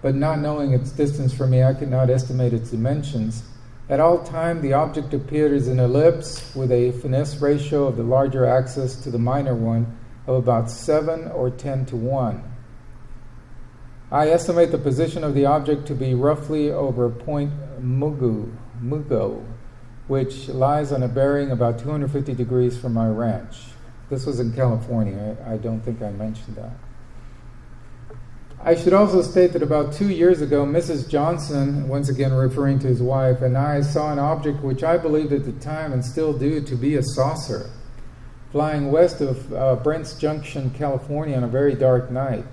but not knowing its distance from me, I could not estimate its dimensions. At all time, the object appeared as an ellipse with a finesse ratio of the larger axis to the minor one of about 7 or 10 to 1. I estimate the position of the object to be roughly over Point Mugo, which lies on a bearing about 250 degrees from my ranch. This was in California. I don't think I mentioned that. I should also state that about 2 years ago, Mrs. Johnson, once again referring to his wife, and I saw an object which I believed at the time and still do to be a saucer, flying west of Brent's Junction, California on a very dark night.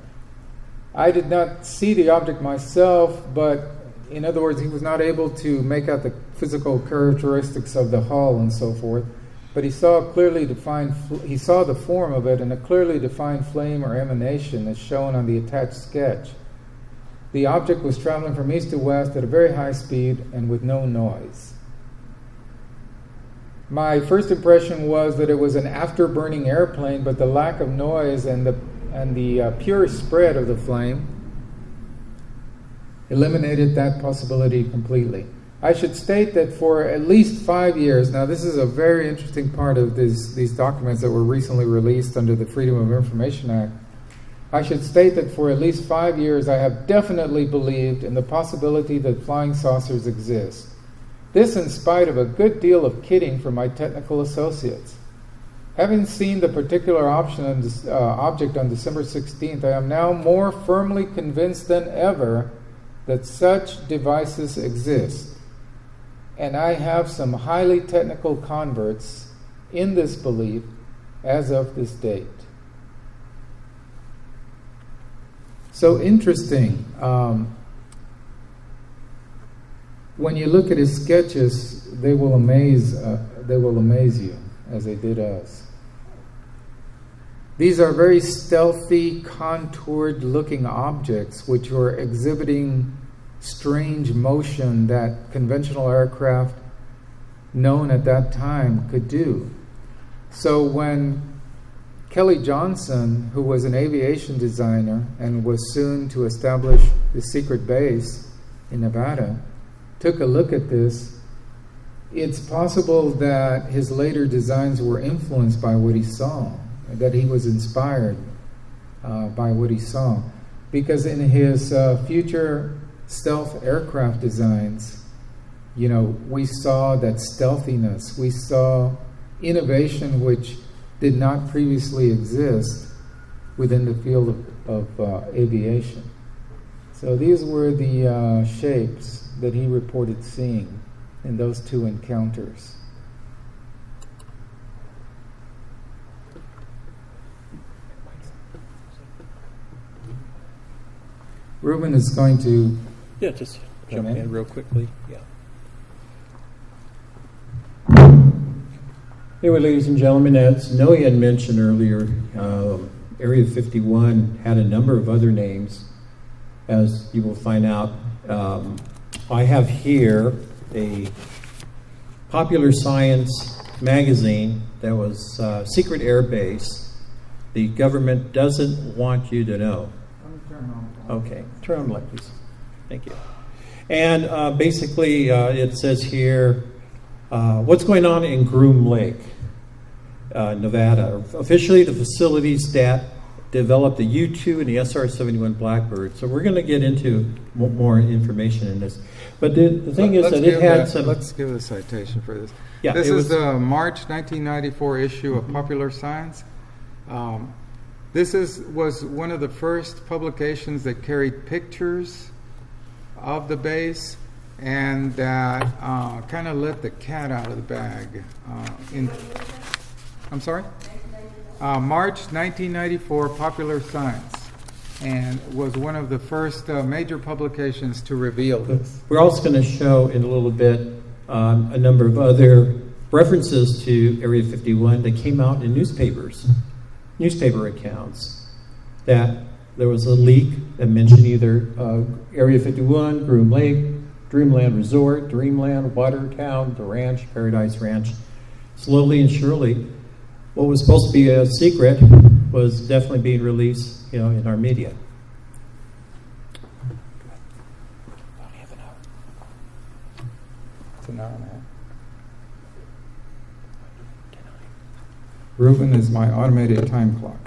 I did not see the object myself, but in other words, he was not able to make out the physical characteristics of the hull and so forth, but he saw the form of it in a clearly defined flame or emanation as shown on the attached sketch. The object was traveling from east to west at a very high speed and with no noise. My first impression was that it was an afterburning airplane, but the lack of noise and the pure spread of the flame eliminated that possibility completely. I should state that for at least 5 years, now this is a very interesting part of these documents that were recently released under the Freedom of Information Act. I should state that for at least 5 years I have definitely believed in the possibility that flying saucers exist. This in spite of a good deal of kidding from my technical associates. Having seen the particular object on December 16th, I am now more firmly convinced than ever that such devices exist. And I have some highly technical converts in this belief as of this date. So interesting. When you look at his sketches, they will amaze you, as they did us. These are very stealthy, contoured-looking objects which were exhibiting strange motion that conventional aircraft known at that time could do. So when Kelly Johnson, who was an aviation designer and was soon to establish the secret base in Nevada, took a look at this, it's possible that his later designs were influenced by what he saw, that he was inspired by what he saw. Because in his future stealth aircraft designs, we saw that stealthiness, we saw innovation which did not previously exist within the field of aviation. So these were the shapes that he reported seeing in those two encounters. Ruben is going to just jump in real quickly. Yeah. Anyway, ladies and gentlemen, as Noe had mentioned earlier, Area 51 had a number of other names, as you will find out. I have here a Popular Science magazine that was Secret Air Base. The government doesn't want you to know. Okay, turn on the light, please. Thank you. And basically, it says here, what's going on in Groom Lake, Nevada. Officially, the facilities that developed the U-2 and the SR-71 Blackbird. So we're going to get into more information in this. But the thing is that it had some... Let's give a citation for this. Yeah, this is the March 1994 issue of Popular Science. This was one of the first publications that carried pictures of the base and that kind of let the cat out of the bag. I'm sorry? March 1994, Popular Science, and was one of the first major publications to reveal this. We're also going to show in a little bit a number of other references to Area 51 that came out in newspaper accounts, that there was a leak that mentioned either Area 51, Groom Lake, Dreamland Resort, Dreamland, Watertown, the ranch, Paradise Ranch. Slowly and surely, what was supposed to be a secret was definitely being released, in our media. It's an hour and a half. Ruben is my automated time clock.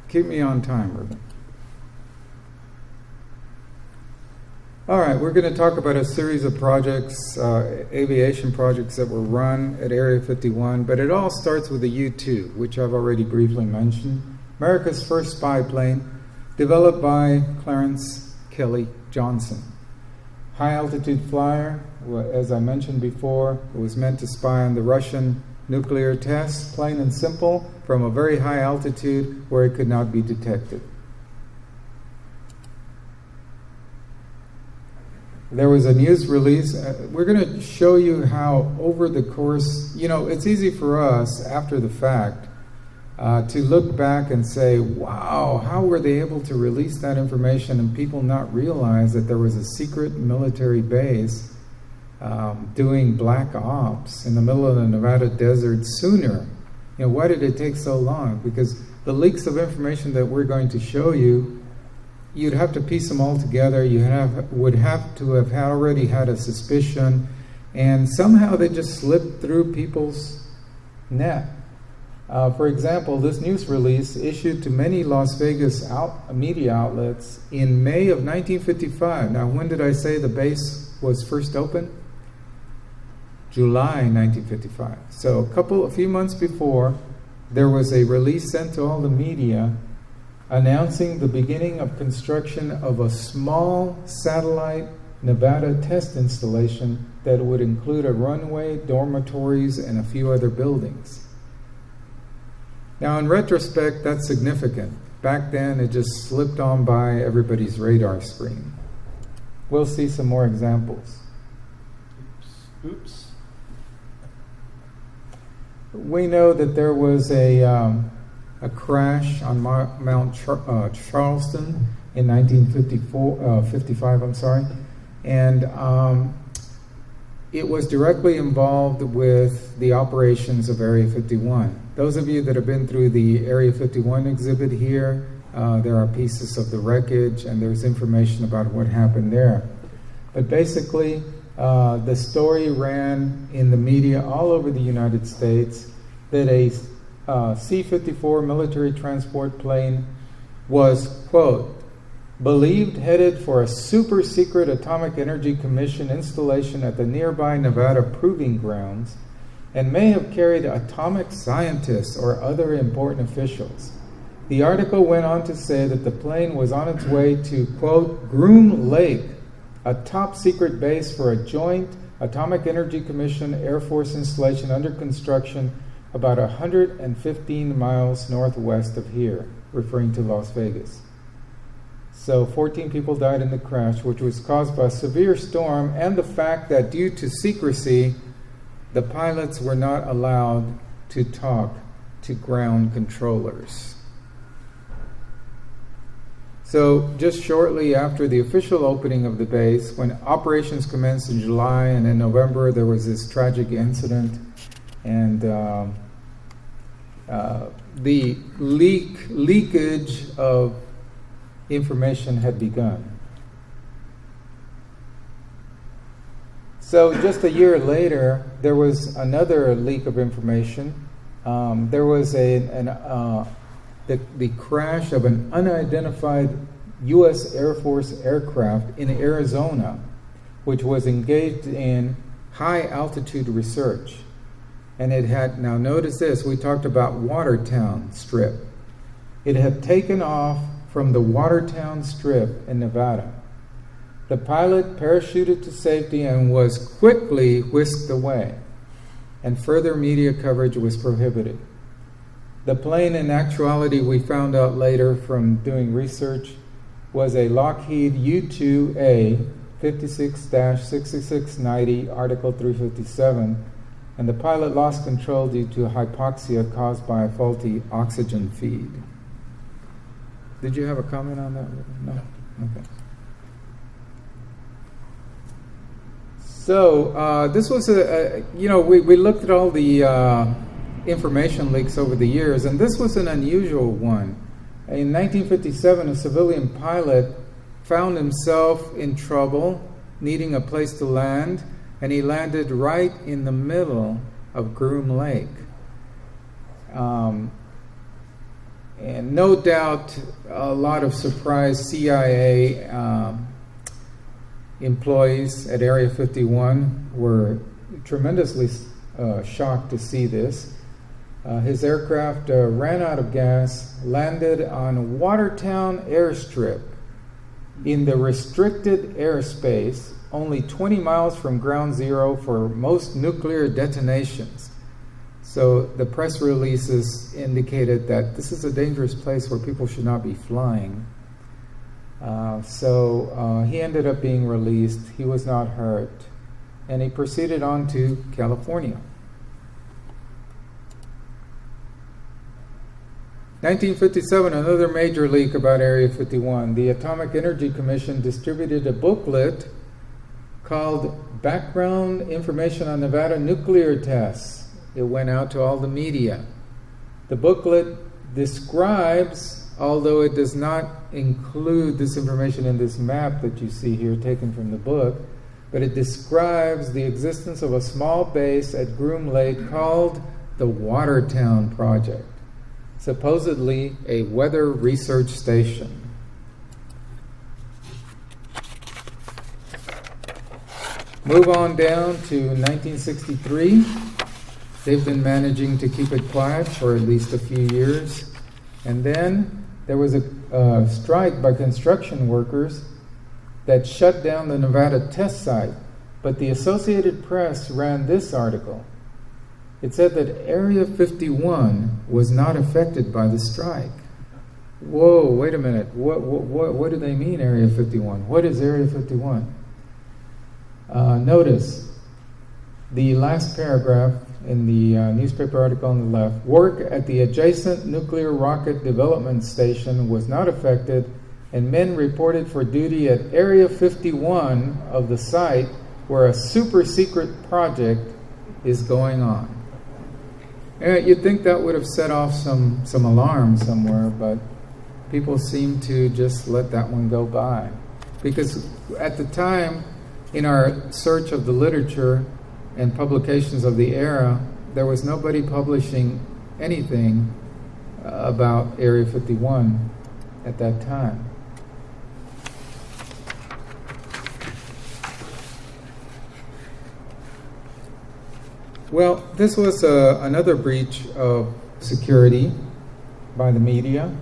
Keep me on time, Ruben. All right, we're going to talk about a series of projects, aviation projects that were run at Area 51, but it all starts with the U-2, which I've already briefly mentioned. America's first spy plane, developed by Clarence Kelly Johnson. High-altitude flyer, as I mentioned before, it was meant to spy on the Russian nuclear tests, plain and simple, from a very high altitude where it could not be detected. There was a news release. We're going to show you how over the course, it's easy for us after the fact to look back and say, wow, how were they able to release that information and people not realize that there was a secret military base doing black ops in the middle of the Nevada desert sooner? Why did it take so long? Because the leaks of information that we're going to show you, you'd have to piece them all together. You would have to have already had a suspicion, and somehow they just slipped through people's net. For example, this news release issued to many Las Vegas media outlets in May of 1955. Now, when did I say the base was first opened? July 1955. So a few months before, there was a release sent to all the media announcing the beginning of construction of a small satellite Nevada test installation that would include a runway, dormitories, and a few other buildings. Now, in retrospect, that's significant. Back then, it just slipped on by everybody's radar screen. We'll see some more examples. Oops. We know that there was a crash on Mount Charleston in 1955, and it was directly involved with the operations of Area 51. Those of you that have been through the Area 51 exhibit here, there are pieces of the wreckage and there's information about what happened there. But basically, the story ran in the media all over the United States that a C-54 military transport plane was, quote, believed headed for a super secret Atomic Energy Commission installation at the nearby Nevada Proving Grounds and may have carried atomic scientists or other important officials. The article went on to say that the plane was on its way to, quote, Groom Lake, a top secret base for a joint Atomic Energy Commission Air Force installation under construction about 115 miles northwest of here, referring to Las Vegas. So 14 people died in the crash, which was caused by a severe storm and the fact that due to secrecy, the pilots were not allowed to talk to ground controllers. So just shortly after the official opening of the base, when operations commenced in July and in November, there was this tragic incident, and the leakage of information had begun. So just a year later, there was another leak of information. There was the crash of an unidentified U.S. Air Force aircraft in Arizona, which was engaged in high-altitude research. And it had, now notice this, we talked about Watertown Strip. It had taken off from the Watertown Strip in Nevada. The pilot parachuted to safety and was quickly whisked away, and further media coverage was prohibited. The plane, in actuality, we found out later from doing research, was a Lockheed U-2A 56-6690 Article 357, and the pilot lost control due to hypoxia caused by a faulty oxygen feed. Did you have a comment on that? No? Okay. So this was we looked at all the information leaks over the years, and this was an unusual one. In 1957, a civilian pilot found himself in trouble, needing a place to land, and he landed right in the middle of Groom Lake. And no doubt a lot of surprised CIA employees at Area 51 were tremendously shocked to see this. His aircraft ran out of gas, landed on Watertown Airstrip in the restricted airspace, only 20 miles from ground zero for most nuclear detonations. So the press releases indicated that this is a dangerous place where people should not be flying. So he ended up being released. He was not hurt. And he proceeded on to California. 1957, another major leak about Area 51. The Atomic Energy Commission distributed a booklet called Background Information on Nevada Nuclear Tests. It went out to all the media. The booklet describes, although it does not include this information in this map that you see here taken from the book, but it describes the existence of a small base at Groom Lake called the Watertown Project, supposedly a weather research station. Move on down to 1963. They've been managing to keep it quiet for at least a few years. And then there was a strike by construction workers that shut down the Nevada test site. But the Associated Press ran this article. It said that Area 51 was not affected by the strike. Whoa, wait a minute. What do they mean, Area 51? What is Area 51? Notice the last paragraph in the newspaper article on the left. Work at the adjacent nuclear rocket development station was not affected, and men reported for duty at Area 51 of the site where a super secret project is going on. You'd think that would have set off some alarm somewhere, but people seem to just let that one go by. Because at the time, in our search of the literature and publications of the era, there was nobody publishing anything about Area 51 at that time. Well, this was another breach of security by the media.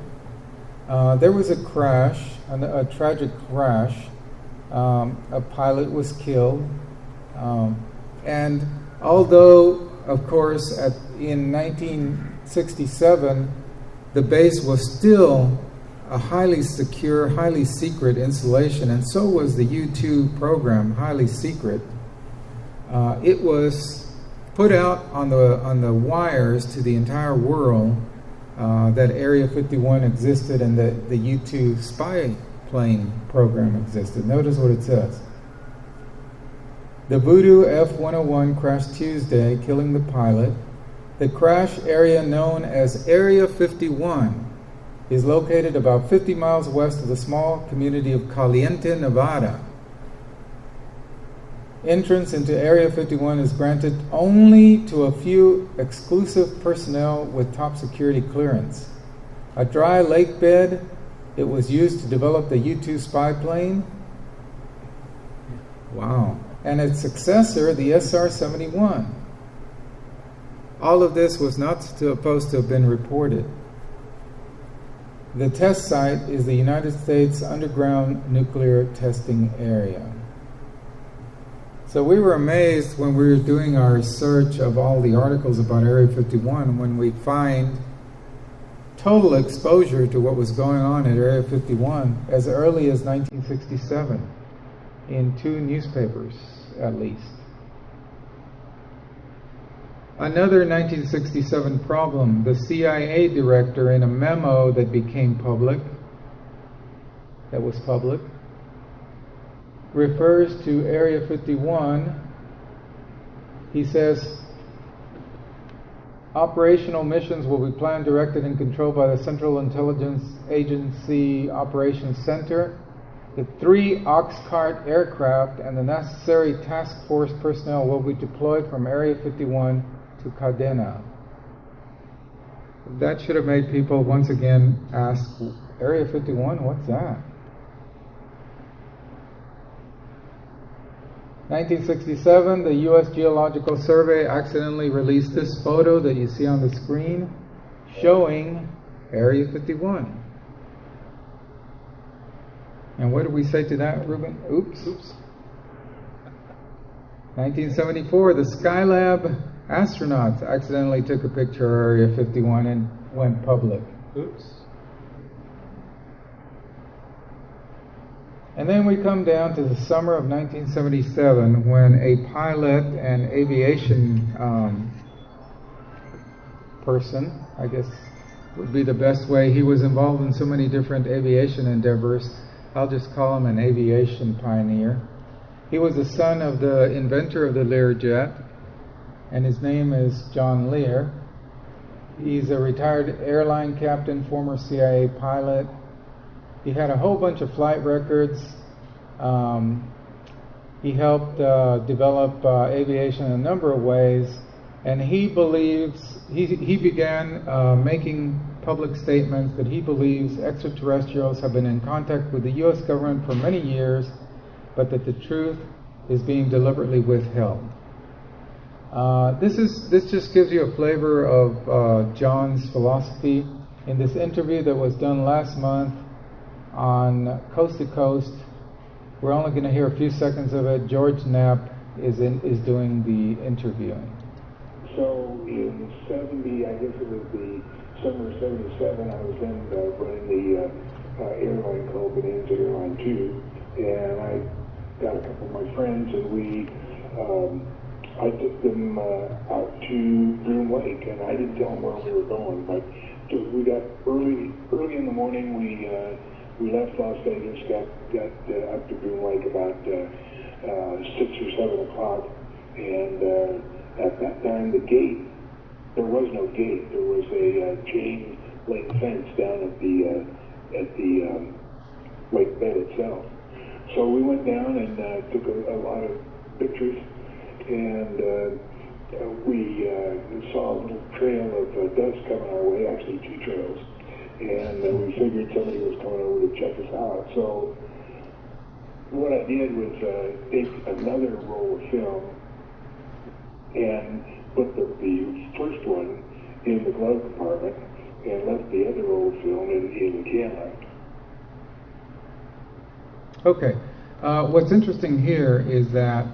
There was a crash, a tragic crash. A pilot was killed. And although, of course, in 1967, the base was still a highly secure, highly secret installation, and so was the U-2 program, highly secret. It was put out on the wires to the entire world that Area 51 existed and that the U-2 spy plane program existed. Notice what it says. The Voodoo F-101 crashed Tuesday, killing the pilot. The crash area known as Area 51 is located about 50 miles west of the small community of Caliente, Nevada. Entrance into Area 51 is granted only to a few exclusive personnel with top security clearance. A dry lake bed, it was used to develop the U-2 spy plane. Wow. And its successor, the SR-71. All of this was not supposed to have been reported. The test site is the United States Underground Nuclear Testing Area. So we were amazed when we were doing our search of all the articles about Area 51 when we find total exposure to what was going on at Area 51 as early as 1967 in 2 newspapers at least. Another 1967 problem, the CIA director in a memo that became public, refers to Area 51. He says, operational missions will be planned, directed, and controlled by the Central Intelligence Agency Operations Center. The 3 Oxcart aircraft and the necessary task force personnel will be deployed from Area 51 to Cadena. That should have made people once again ask, Area 51, what's that? 1967, the U.S. Geological Survey accidentally released this photo that you see on the screen showing Area 51. And what did we say to that, Ruben? Oops. 1974, the Skylab astronauts accidentally took a picture of Area 51 and went public. Oops. And then we come down to the summer of 1977 when a pilot and aviation person, I guess would be the best way, he was involved in so many different aviation endeavors, I'll just call him an aviation pioneer. He was the son of the inventor of the Learjet, and his name is John Lear. He's a retired airline captain, former CIA pilot. He had a whole bunch of flight records. He helped develop aviation in a number of ways, and he believes, he began making public statements that he believes extraterrestrials have been in contact with the U.S. government for many years, but that the truth is being deliberately withheld. This just gives you a flavor of John's philosophy. In this interview that was done last month on Coast to Coast, we're only going to hear a few seconds of it. George Knapp is doing the interviewing. So in 70, I guess it was the summer of 77, I was then running the airline called Bonanza Airline 2, and I got a couple of my friends, and I took them out to Groom Lake, and I didn't tell them where we were going, but we got early in the morning. We left Las Vegas, got up to Groom Lake about 6 or 7 o'clock, and at that time there was no gate. There was a chain link fence down at the lake bed itself. So we went down and took a lot of pictures, and we saw a little trail of dust coming our way, actually 2 trails, and we figured somebody was coming over to check us out. So what I did was take another roll of film and put the first one in the glove compartment and left the other roll of film in the camera. Okay. What's interesting here is that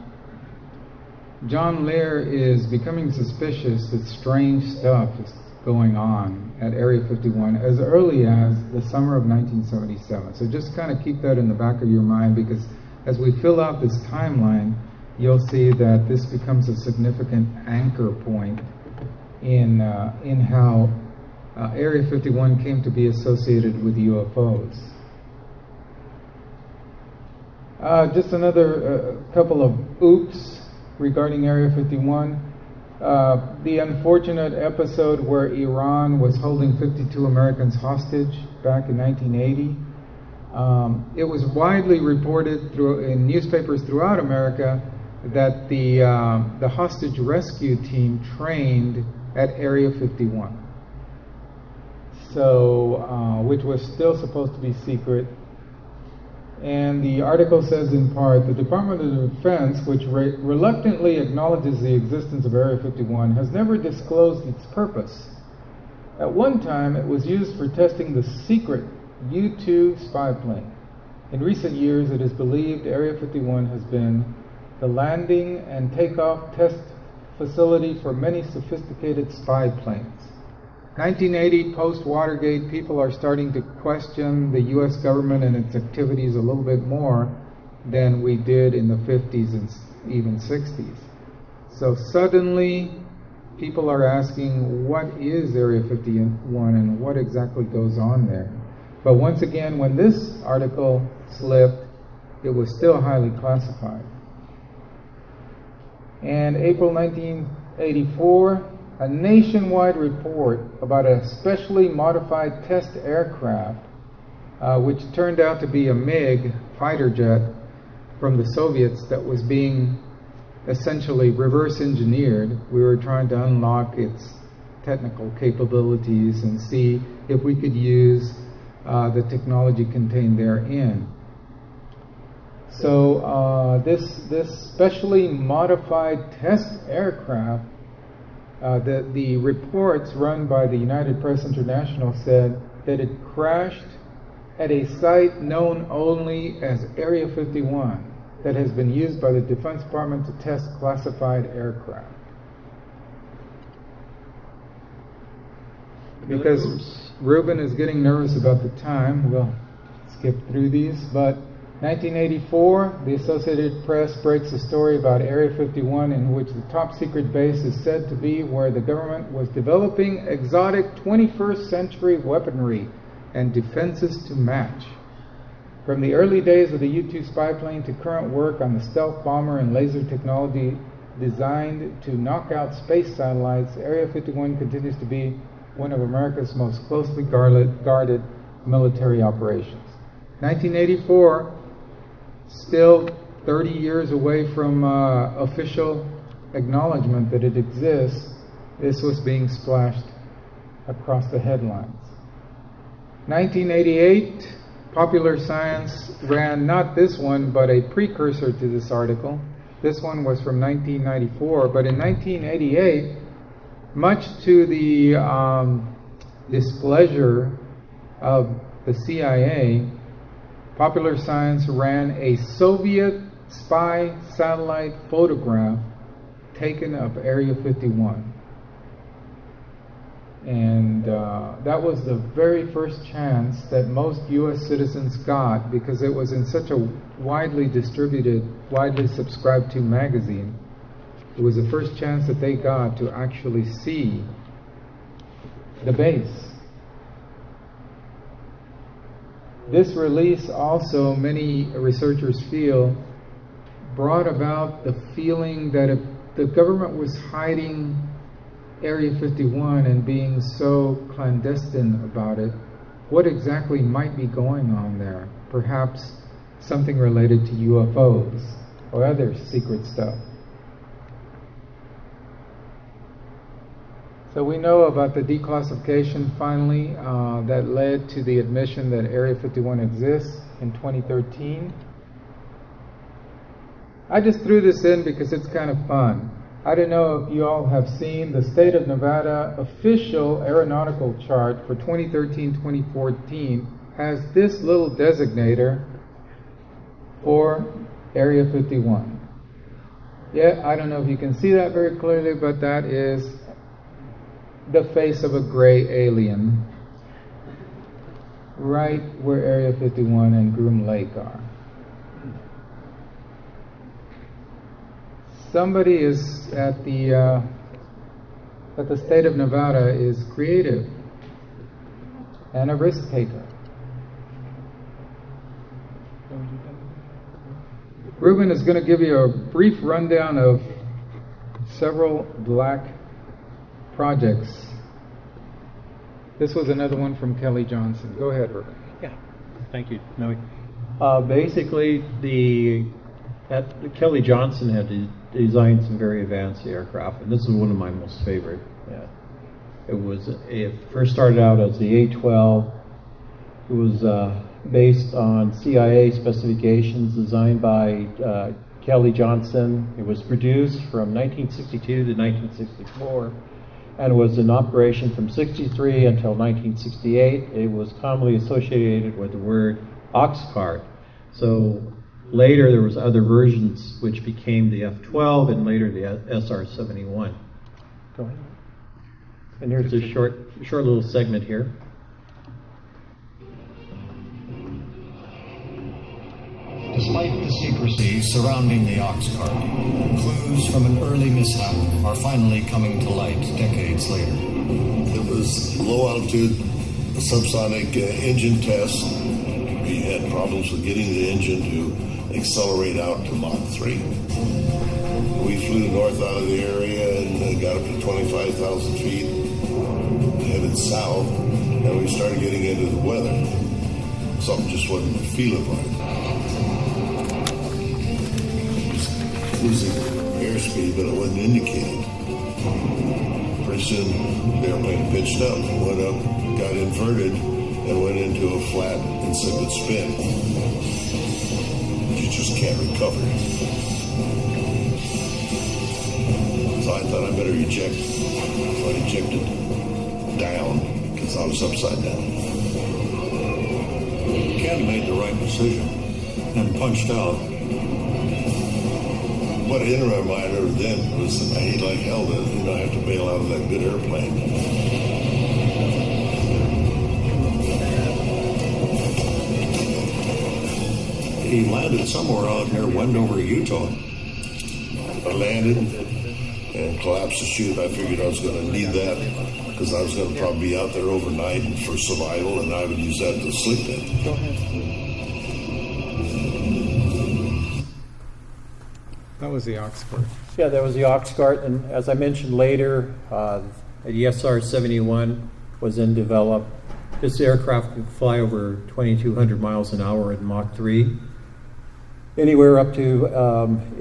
John Lear is becoming suspicious that strange stuff is going on at Area 51 as early as the summer of 1977. So just kind of keep that in the back of your mind, because as we fill out this timeline, you'll see that this becomes a significant anchor point in how Area 51 came to be associated with UFOs. Just another couple of oops regarding Area 51. The unfortunate episode where Iran was holding 52 Americans hostage back in 1980. It was widely reported in newspapers throughout America that the hostage rescue team trained at Area 51. So, which was still supposed to be secret. And the article says in part, the Department of Defense, which reluctantly acknowledges the existence of Area 51, has never disclosed its purpose. At one time, it was used for testing the secret U-2 spy plane. In recent years, it is believed Area 51 has been the landing and takeoff test facility for many sophisticated spy planes. 1980, post-Watergate, people are starting to question the U.S. government and its activities a little bit more than we did in the 50s and even 60s. So suddenly, people are asking, what is Area 51 and what exactly goes on there? But once again, when this article slipped, it was still highly classified. And April 1984, a nationwide report about a specially modified test aircraft, which turned out to be a MiG fighter jet from the Soviets that was being essentially reverse engineered. We were trying to unlock its technical capabilities and see if we could use the technology contained therein. So this specially modified test aircraft, the reports run by the United Press International said that it crashed at a site known only as Area 51 that has been used by the Defense Department to test classified aircraft. Because Ruben is getting nervous about the time, we'll skip through these, but 1984, the Associated Press breaks a story about Area 51 in which the top secret base is said to be where the government was developing exotic 21st century weaponry and defenses to match. From the early days of the U-2 spy plane to current work on the stealth bomber and laser technology designed to knock out space satellites, Area 51 continues to be one of America's most closely guarded military operations. 1984, still 30 years away from official acknowledgement that it exists, this was being splashed across the headlines. 1988, Popular Science ran not this one, but a precursor to this article. This one was from 1994, but in 1988, much to the displeasure of the CIA, Popular Science ran a Soviet spy satellite photograph taken of Area 51. And that was the very first chance that most U.S. citizens got, because it was in such a widely distributed, widely subscribed to magazine. It was the first chance that they got to actually see the base. This release also, many researchers feel, brought about the feeling that if the government was hiding Area 51 and being so clandestine about it, what exactly might be going on there? Perhaps something related to UFOs or other secret stuff. So we know about the declassification finally that led to the admission that Area 51 exists in 2013. I just threw this in because it's kind of fun. I don't know if you all have seen the State of Nevada official aeronautical chart for 2013-2014 has this little designator for Area 51. Yeah, I don't know if you can see that very clearly, but that is the face of a gray alien right where Area 51 and Groom Lake are. Somebody is at the state of Nevada is creative and a risk taker. Ruben is going to give you a brief rundown of several black projects. This was another one from Kelly Johnson. Go ahead, Ruben. Yeah, thank you, Noe. Basically, Kelly Johnson had designed some very advanced aircraft, and this is one of my most favorite. It first started out as the A-12. It was based on CIA specifications designed by Kelly Johnson. It was produced from 1962 to 1964 and was in operation from 63 until 1968. It was commonly associated with the word ox cart. So later there was other versions which became the F-12 and later the SR-71. Go ahead. And here's a short little segment here. Despite the secrecy surrounding the ox cart, clues from an early mishap are finally coming to light decades later. It was low altitude subsonic engine test. We had problems with getting the engine to accelerate out to Mach 3. We flew north out of the area and got up to 25,000 feet, headed south, and we started getting into the weather. Something just wasn't feeling right. Losing airspeed, but it wasn't indicated. Pretty soon, the airplane pitched up, went up, got inverted, and went into a flat incipient spin. You just can't recover. So I thought I better eject. So I ejected down, because I was upside down. Ken made the right decision and punched out. What in my mind then was I hate like hell to have to bail out of that good airplane. He landed somewhere out near Wendover, Utah. I landed and collapsed the chute. I figured I was going to need that because I was going to probably be out there overnight for survival, and I would use that to sleep in. Go ahead. That was the ox cart. Yeah, that was the ox cart, and as I mentioned later, the SR-71 was then developed. This aircraft could fly over 2,200 miles an hour at Mach 3, anywhere up to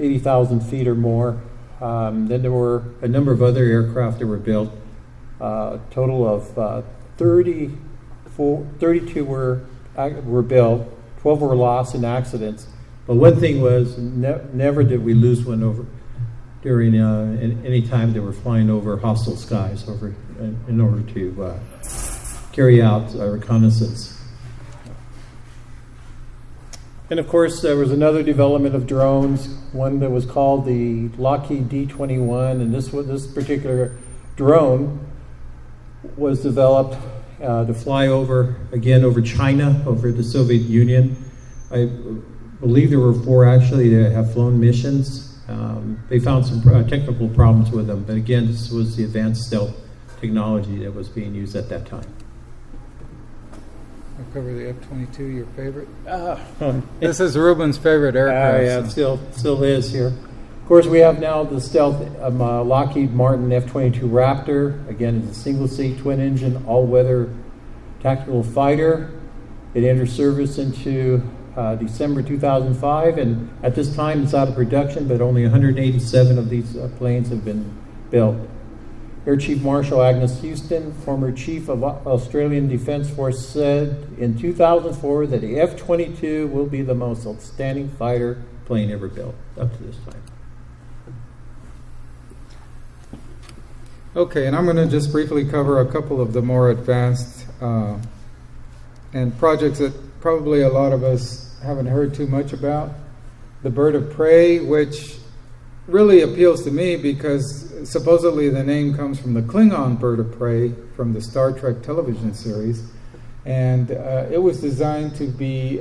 80,000 feet or more. Then there were a number of other aircraft that were built. A total of 32 were built, 12 were lost in accidents. But one thing was, never did we lose one over during any time they were flying over hostile skies in order to carry out reconnaissance. And of course, there was another development of drones, one that was called the Lockheed D-21, and this particular drone was developed to fly over China, over the Soviet Union. I believe there were 4 actually that have flown missions. They found some technical problems with them, but again, this was the advanced stealth technology that was being used at that time. I'll cover the F-22, your favorite? This is Ruben's favorite aircraft. Yeah, it still is here. Of course, we have now the stealth Lockheed Martin F-22 Raptor. Again, it's a single-seat, twin-engine, all-weather tactical fighter. It entered service into December 2005, and at this time it's out of production, but only 187 of these planes have been built. Air Chief Marshal Agnes Houston, former Chief of Australian Defence Force, said in 2004 that the F-22 will be the most outstanding fighter plane ever built up to this time. Okay, and I'm going to just briefly cover a couple of the more advanced and projects that probably a lot of us haven't heard too much about. The Bird of Prey, which really appeals to me because supposedly the name comes from the Klingon Bird of Prey from the Star Trek television series, and it was designed to be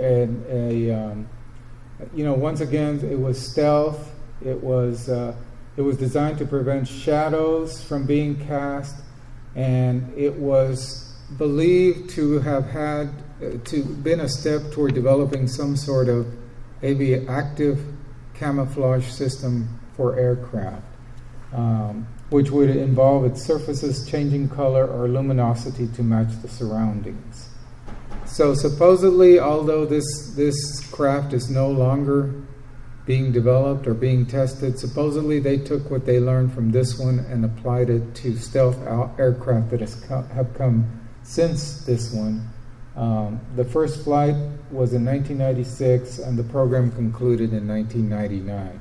once again, it was stealth. It was designed to prevent shadows from being cast, and it was believed to have been a step toward developing some sort of maybe active camouflage system for aircraft. which would involve its surfaces changing color or luminosity to match the surroundings. So supposedly, although this craft is no longer being developed or being tested, supposedly they took what they learned from this one and applied it to stealth aircraft that have come since this one. The first flight was in 1996, and the program concluded in 1999.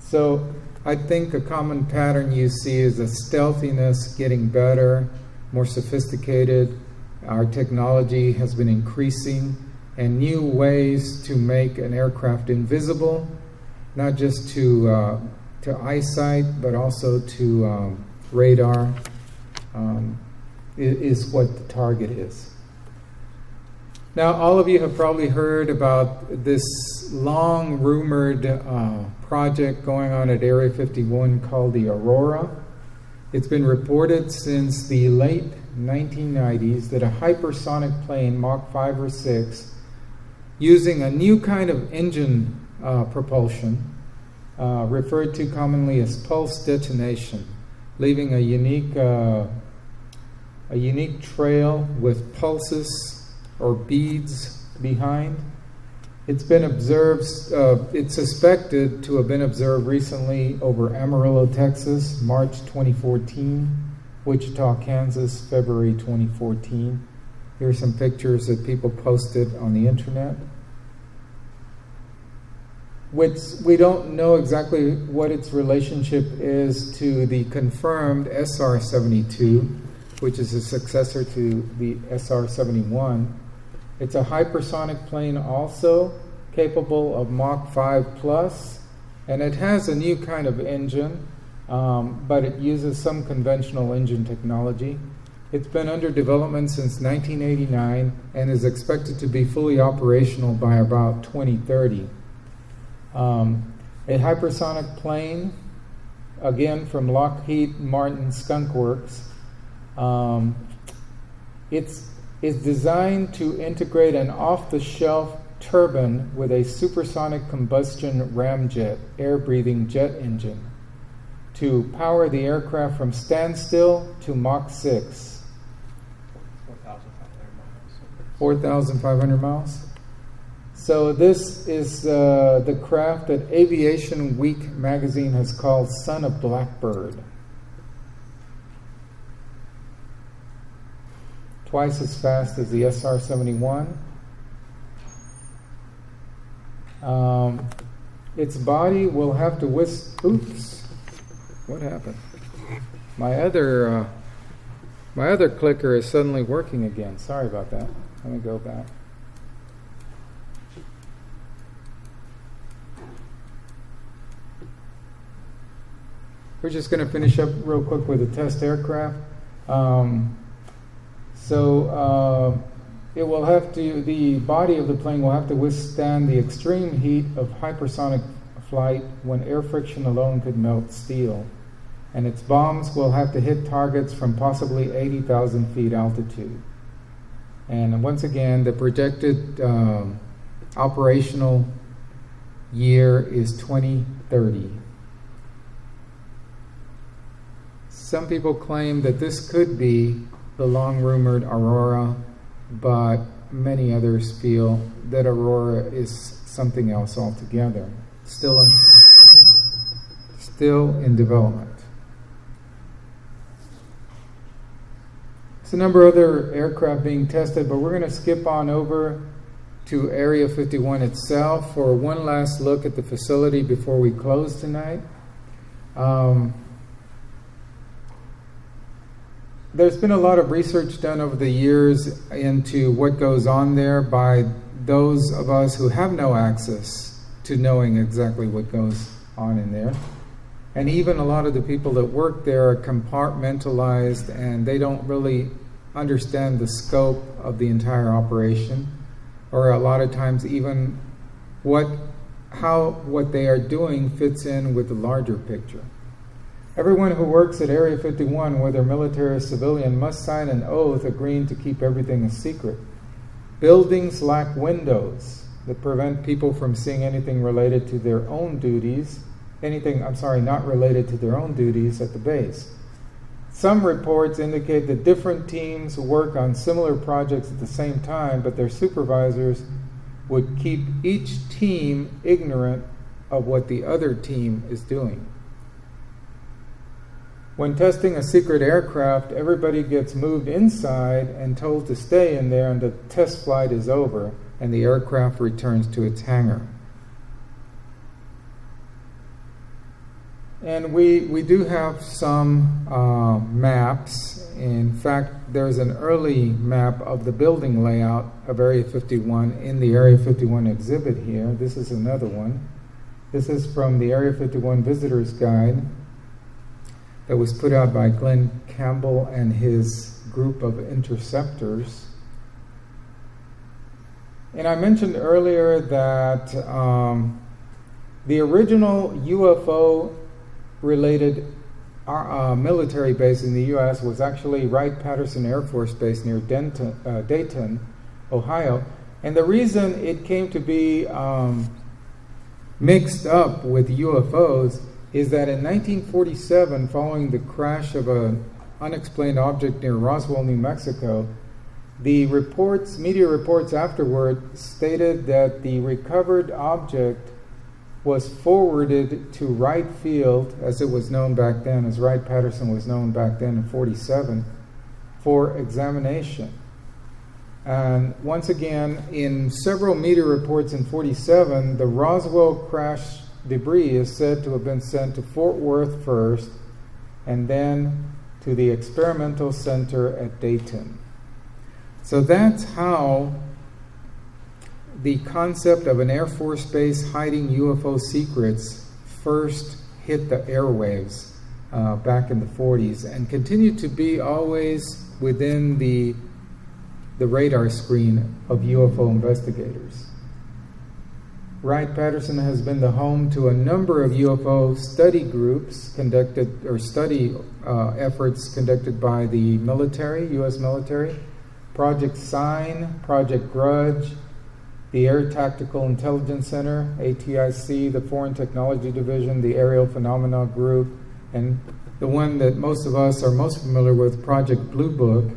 So I think a common pattern you see is a stealthiness getting better, more sophisticated. Our technology has been increasing, and new ways to make an aircraft invisible, not just to eyesight, but also to radar, is what the target is. Now, all of you have probably heard about this long rumored project going on at Area 51 called the Aurora. It's been reported since the late 1990s that a hypersonic plane, Mach 5 or 6, using a new kind of engine propulsion, referred to commonly as pulse detonation, leaving a unique trail with pulses or beads behind. It's been observed, it's suspected to have been observed recently over Amarillo, Texas, March 2014, Wichita, Kansas, February 2014. Here are some pictures that people posted on the internet. Which we don't know exactly what its relationship is to the confirmed SR-72, which is a successor to the SR-71. It's a hypersonic plane also, capable of Mach 5 plus, and it has a new kind of engine, but it uses some conventional engine technology. It's been under development since 1989 and is expected to be fully operational by about 2030. A hypersonic plane, again from Lockheed Martin Skunk Works, it's designed to integrate an off-the-shelf turbine with a supersonic combustion ramjet, air-breathing jet engine, to power the aircraft from standstill to Mach 6. 4,500 miles. So this is the craft that Aviation Week magazine has called Son of Blackbird. Twice as fast as the SR-71. Its body will have to oops, what happened? My other clicker is suddenly working again. Sorry about that. Let me go back. We're just going to finish up real quick with the test aircraft. It will have to, the body of the plane will have to withstand the extreme heat of hypersonic flight when air friction alone could melt steel. And its bombs will have to hit targets from possibly 80,000 feet altitude. And once again, the projected operational year is 2030. Some people claim that this could be the long-rumored Aurora, but many others feel that Aurora is something else altogether, still in development. There's a number of other aircraft being tested, but we're going to skip on over to Area 51 itself for one last look at the facility before we close tonight. There's been a lot of research done over the years into what goes on there by those of us who have no access to knowing exactly what goes on in there. And even a lot of the people that work there are compartmentalized, and they don't really understand the scope of the entire operation, or a lot of times even how what they are doing fits in with the larger picture. Everyone who works at Area 51, whether military or civilian, must sign an oath agreeing to keep everything a secret. Buildings lack windows that prevent people from seeing anything related to their own duties, not related to their own duties at the base. Some reports indicate that different teams work on similar projects at the same time, but their supervisors would keep each team ignorant of what the other team is doing. When testing a secret aircraft, everybody gets moved inside and told to stay in there until the test flight is over and the aircraft returns to its hangar. And we do have some maps. In fact, there's an early map of the building layout of Area 51 in the Area 51 exhibit here. This is another one. This is from the Area 51 Visitor's Guide that was put out by Glenn Campbell and his group of interceptors. And I mentioned earlier that the original UFO-related military base in the U.S. was actually Wright-Patterson Air Force Base near Dayton, Ohio. And the reason it came to be mixed up with UFOs is that in 1947, following the crash of an unexplained object near Roswell, New Mexico, the media reports afterward stated that the recovered object was forwarded to Wright Field, as it was known back then, as Wright-Patterson was known back then in 47, for examination. And once again, in several media reports in 47, the Roswell crash debris is said to have been sent to Fort Worth first, and then to the experimental center at Dayton. So that's how the concept of an Air Force base hiding UFO secrets first hit the airwaves back in the 40s, and continued to be always within the radar screen of UFO investigators. Wright-Patterson has been the home to a number of UFO study groups study efforts conducted by the military, U.S. military, Project Sign, Project Grudge, the Air Tactical Intelligence Center, ATIC, the Foreign Technology Division, the Aerial Phenomena Group, and the one that most of us are most familiar with, Project Blue Book.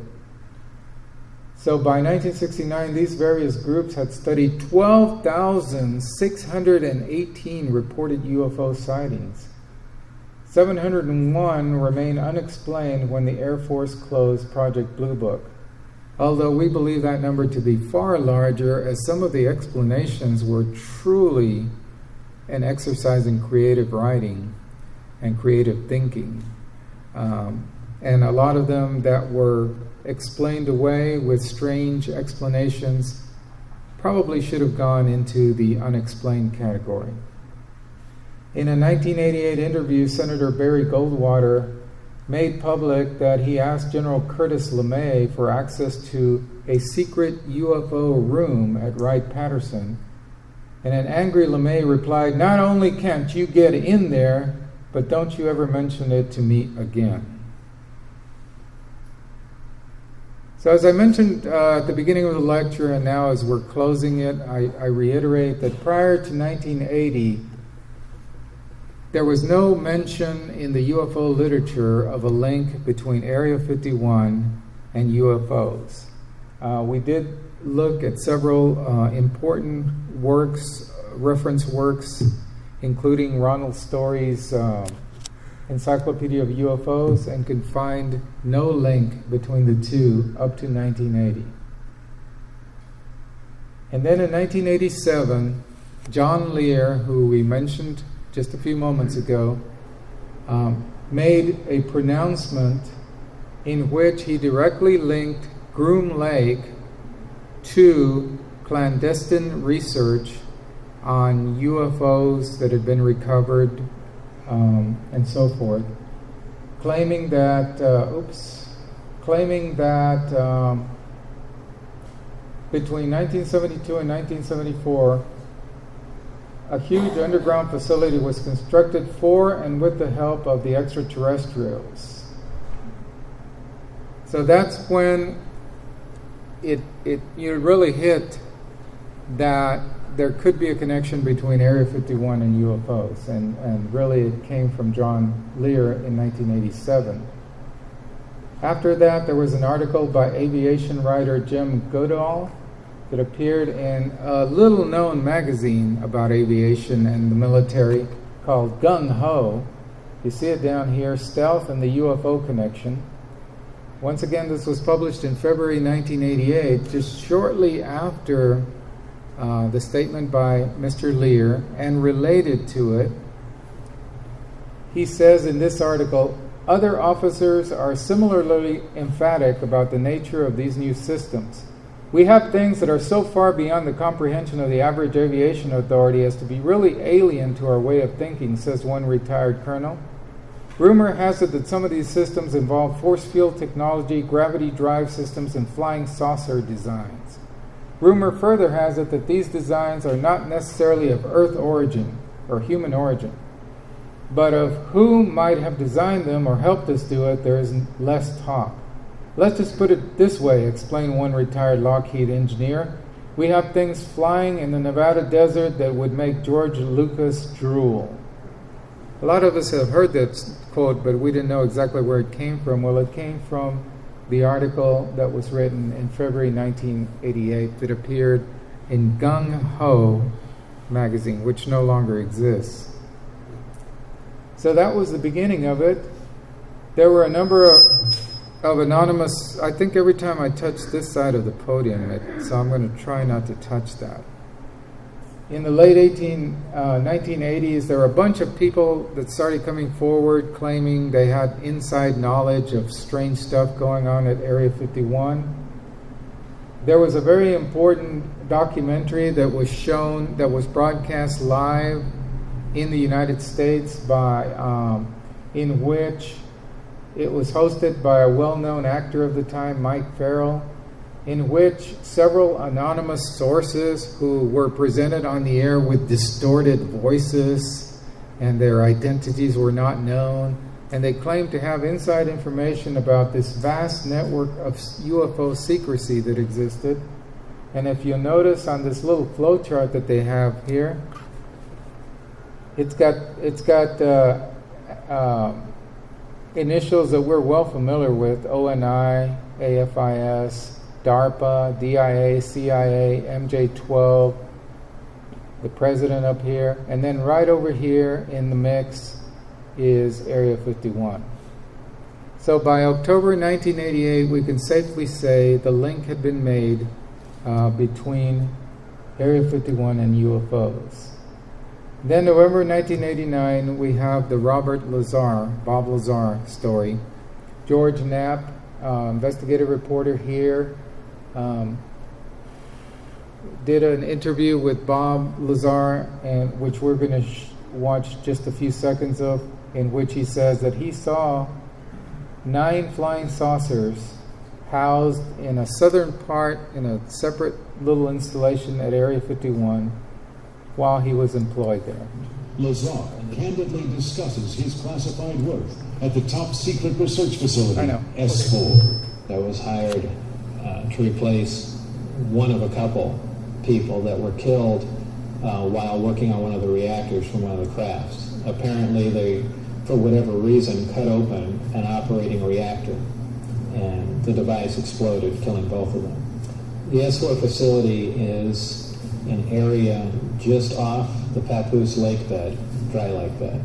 So by 1969, these various groups had studied 12,618 reported UFO sightings. 701 remain unexplained when the Air Force closed Project Blue Book, although we believe that number to be far larger, as some of the explanations were truly an exercise in creative writing and creative thinking. And a lot of them that were explained away with strange explanations probably should have gone into the unexplained category. In a 1988 interview, Senator Barry Goldwater made public that he asked General Curtis LeMay for access to a secret UFO room at Wright-Patterson, and an angry LeMay replied, "Not only can't you get in there, but don't you ever mention it to me again." So as I mentioned at the beginning of the lecture, and now as we're closing it, I reiterate that prior to 1980, there was no mention in the UFO literature of a link between Area 51 and UFOs. We did look at several important works, reference works, including Ronald Story's Encyclopedia of UFOs, and could find no link between the two up to 1980. And then in 1987, John Lear, who we mentioned just a few moments ago, made a pronouncement in which he directly linked Groom Lake to clandestine research on UFOs that had been recovered and so forth, claiming that between 1972 and 1974, a huge underground facility was constructed for and with the help of the extraterrestrials. So that's when it really hit that there could be a connection between Area 51 and UFOs, and really it came from John Lear in 1987. After that, there was an article by aviation writer Jim Goodall that appeared in a little-known magazine about aviation and the military called Gung Ho. You see it down here, Stealth and the UFO Connection. Once again, this was published in February 1988, just shortly after the statement by Mr. Lear, and related to it. He says in this article, other officers are similarly emphatic about the nature of these new systems. We have things that are so far beyond the comprehension of the average aviation authority as to be really alien to our way of thinking, says one retired colonel. Rumor has it that some of these systems involve force field technology, gravity drive systems, and flying saucer designs. Rumor further has it that these designs are not necessarily of Earth origin or human origin, but of who might have designed them or helped us do it, there is less talk. Let's just put it this way, explained one retired Lockheed engineer. We have things flying in the Nevada desert that would make George Lucas drool. A lot of us have heard that quote, but we didn't know exactly where it came from. Well, it came from the article that was written in February 1988 that appeared in Gung Ho magazine, which no longer exists. So that was the beginning of it. There were a number of anonymous, I think every time I touch this side of the podium, so I'm going to try not to touch that. In the late 1980s, there were a bunch of people that started coming forward claiming they had inside knowledge of strange stuff going on at Area 51. There was a very important documentary that was shown, that was broadcast live in the United States in which it was hosted by a well-known actor of the time, Mike Farrell, in which several anonymous sources who were presented on the air with distorted voices and their identities were not known, and they claimed to have inside information about this vast network of UFO secrecy that existed. And if you'll notice on this little flow chart that they have here, it's got initials that we're well familiar with: ONI, AFIS, DARPA, DIA, CIA, MJ-12, the president up here, and then right over here in the mix is Area 51. So by October 1988, we can safely say the link had been made between Area 51 and UFOs. Then November 1989, we have the Bob Lazar story. George Knapp, investigative reporter here, did an interview with Bob Lazar, and which we're going to watch just a few seconds of, in which he says that he saw 9 flying saucers housed in a southern part in a separate little installation at Area 51 while he was employed there. Lazar candidly discusses his classified work at the top secret research facility, S4. I was hired to replace one of a couple people that were killed while working on one of the reactors from one of the crafts. Apparently they, for whatever reason, cut open an operating reactor and the device exploded, killing both of them. The S4 facility is an area just off the Papoose lake bed, dry lake bed.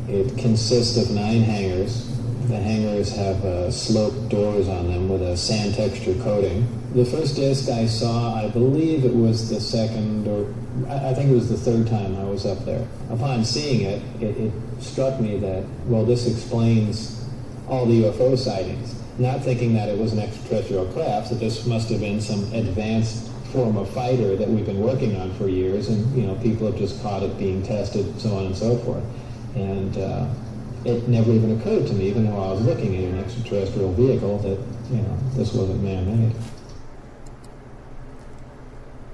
It consists of 9 hangars. The hangars have sloped doors on them with a sand texture coating. The first disc I saw, I believe it was the second, or I think it was the third time I was up there. Upon seeing it, it struck me that, well, this explains all the UFO sightings. Not thinking that it was an extraterrestrial craft, that this must have been some advanced form of fighter that we've been working on for years, and people have just caught it being tested, so on and so forth. And it never even occurred to me, even though I was looking at an extraterrestrial vehicle, that this wasn't man-made.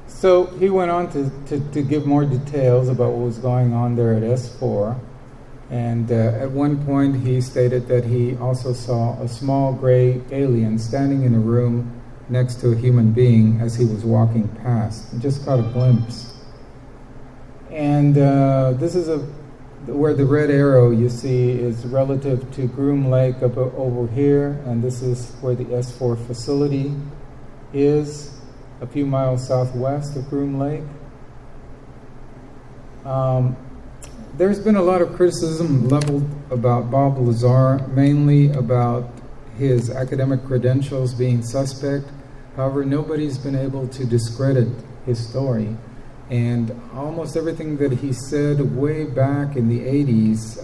So he went on to give more details about what was going on there at S4. And at one point he stated that he also saw a small gray alien standing in a room next to a human being as he was walking past. He just caught a glimpse. And this is where the red arrow you see is relative to Groom Lake up over here, and this is where the S4 facility is, a few miles southwest of Groom Lake. There's been a lot of criticism leveled about Bob Lazar, mainly about his academic credentials being suspect. However, nobody's been able to discredit his story. And almost everything that he said way back in the 80s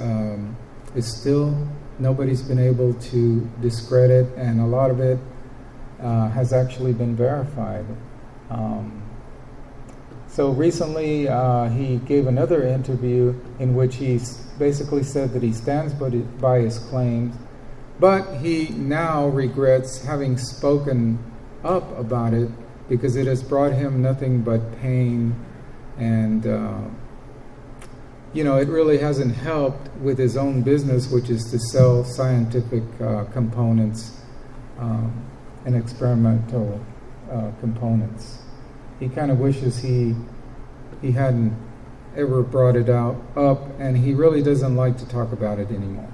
is still, nobody's been able to discredit, and a lot of it has actually been verified. So recently he gave another interview in which he basically said that he stands by his claims, but he now regrets having spoken up about it because it has brought him nothing but pain, and it really hasn't helped with his own business, which is to sell scientific components and experimental components. He kind of wishes he hadn't ever brought it up, and he really doesn't like to talk about it anymore.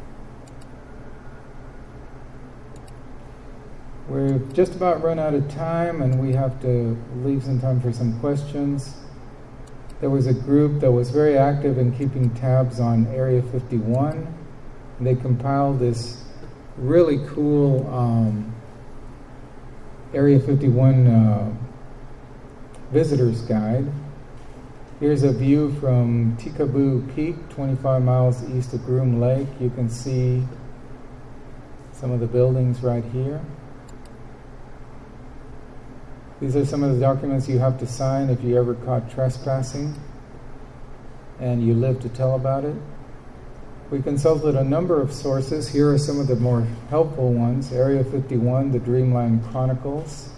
We've just about run out of time, and we have to leave some time for some questions. There was a group that was very active in keeping tabs on Area 51, and they compiled this really cool Area 51 visitor's guide. Here's a view from Tikaboo Peak, 25 miles east of Groom Lake. You can see some of the buildings right here. These are some of the documents you have to sign if you ever caught trespassing and you live to tell about it. We consulted a number of sources. Here are some of the more helpful ones. Area 51, the Dreamland Chronicles.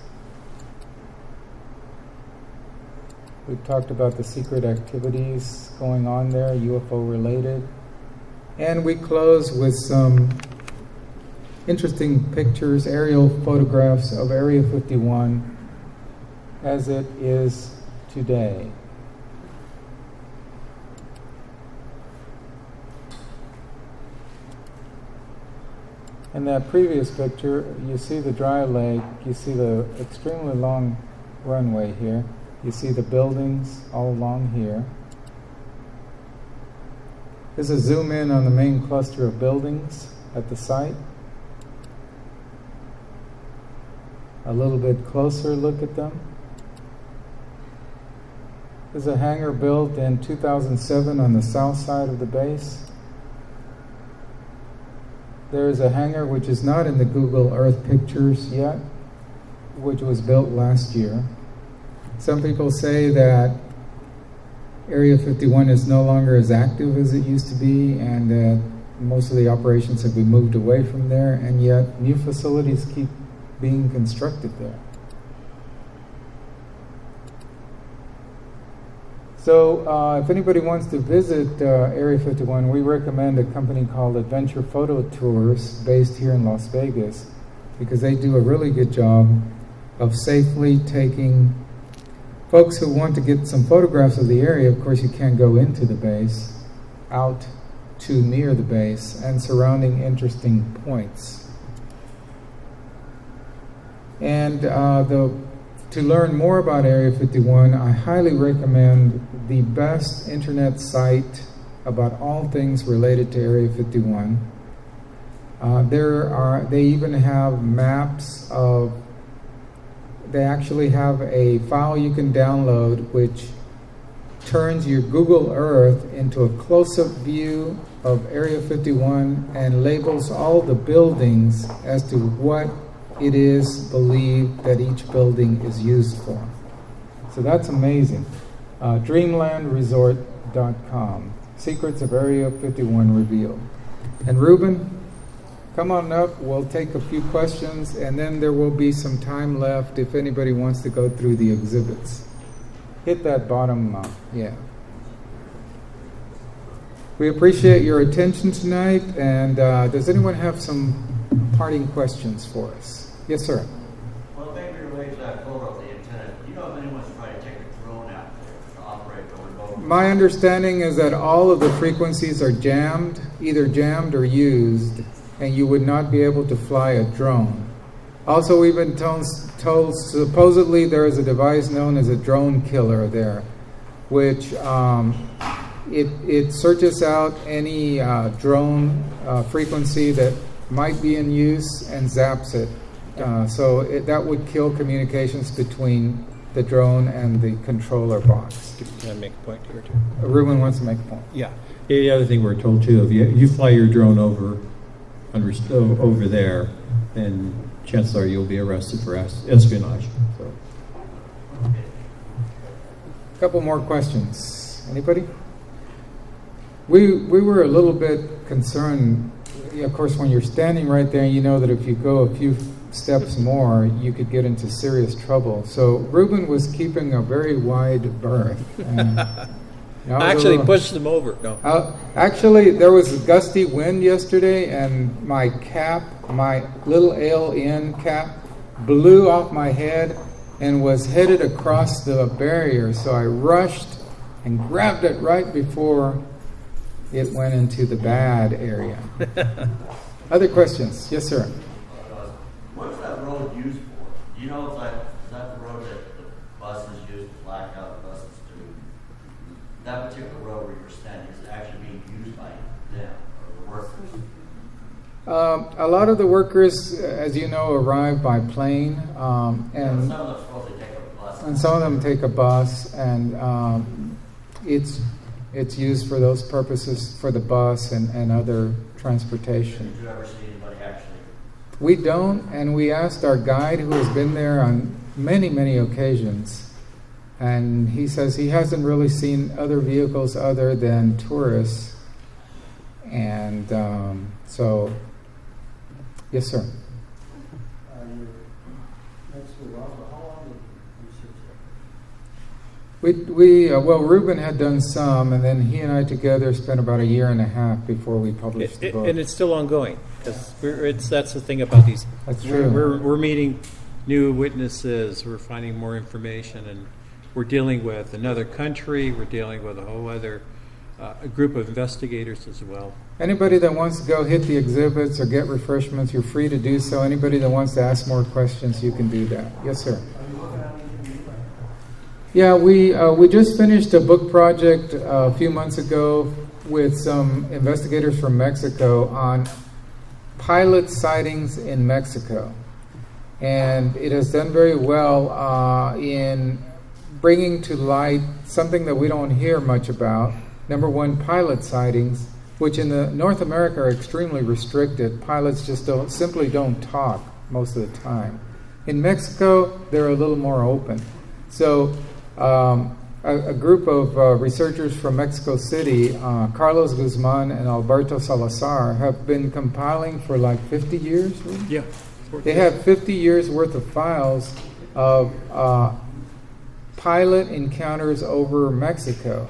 We've talked about the secret activities going on there, UFO related. And we close with some interesting pictures, aerial photographs of Area 51 as it is today. In that previous picture, you see the dry lake, you see the extremely long runway here. You see the buildings all along here. This is a zoom in on the main cluster of buildings at the site. A little bit closer look at them. There's a hangar built in 2007 on the south side of the base. There is a hangar which is not in the Google Earth pictures yet, which was built last year. Some people say that Area 51 is no longer as active as it used to be, and that most of the operations have been moved away from there, and yet new facilities keep being constructed there. So if anybody wants to visit Area 51, we recommend a company called Adventure Photo Tours based here in Las Vegas, because they do a really good job of safely taking folks who want to get some photographs of the area. Of course, you can't go into the base, out to near the base and surrounding interesting points. And to learn more about Area 51, I highly recommend the best internet site about all things related to Area 51. They even have maps of, they actually have a file you can download which turns your Google Earth into a close-up view of Area 51 and labels all the buildings as to what it is believed that each building is used for. So that's amazing. Dreamlandresort.com. Secrets of Area 51 revealed. And Ruben, come on up. We'll take a few questions, and then there will be some time left if anybody wants to go through the exhibits. Hit that bottom, yeah. We appreciate your attention tonight, and does anyone have some parting questions for us? Yes, sir. Well, maybe related to that photo of the antenna. Do you know if anyone's trying to take a drone out there to operate the remote My understanding is that all of the frequencies are jammed, either jammed or used, and you would not be able to fly a drone. Also, we've been told supposedly there is a device known as a drone killer there, which it searches out any drone frequency that might be in use and zaps it. So that would kill communications between the drone and the controller box. Can I make a point here too? Ruben wants to make a point. Yeah. The other thing we're told too, if you fly your drone over there, then chances are you'll be arrested for espionage. So. A couple more questions. Anybody? We were a little bit concerned. Of course, when you're standing right there, you know that if you go a few steps more, you could get into serious trouble. So Ruben was keeping a very wide berth. And Actually, pushed them over. No. Actually, there was a gusty wind yesterday, and my cap, my little ALN cap, blew off my head and was headed across the barrier. So I rushed and grabbed it right before it went into the bad area. Other questions? Yes, sir. What's that road used for? Do you know if is that the road that the buses use, the blackout buses do? That particular road where you're standing, is it actually being used by them or the workers? A lot of the workers, as you know, arrive by plane, and some of them supposed to take a bus. And some of them take a bus, and it's used for those purposes, for the bus and other transportation. Did you ever see anybody actually? We don't, and we asked our guide who has been there on many, many occasions, and he says he hasn't really seen other vehicles other than tourists. And so, yes, sir. Well, Ruben had done some, and then he and I together spent about 1.5 years before we published the book. And it's still ongoing, because that's the thing about these. That's true. We're meeting new witnesses, we're finding more information, and we're dealing with another country, we're dealing with a whole other a group of investigators as well. Anybody that wants to go hit the exhibits or get refreshments, you're free to do so. Anybody that wants to ask more questions, you can do that. Yes, sir. Yeah, we just finished a book project a few months ago with some investigators from Mexico on pilot sightings in Mexico. And it has done very well in bringing to light something that we don't hear much about. Number one, pilot sightings, which in North America are extremely restricted. Pilots just simply don't talk most of the time. In Mexico, they're a little more open. So a group of researchers from Mexico City, Carlos Guzman and Alberto Salazar, have been compiling for like 50 years. Right? Yeah. They have 50 years worth of files of pilot encounters over Mexico.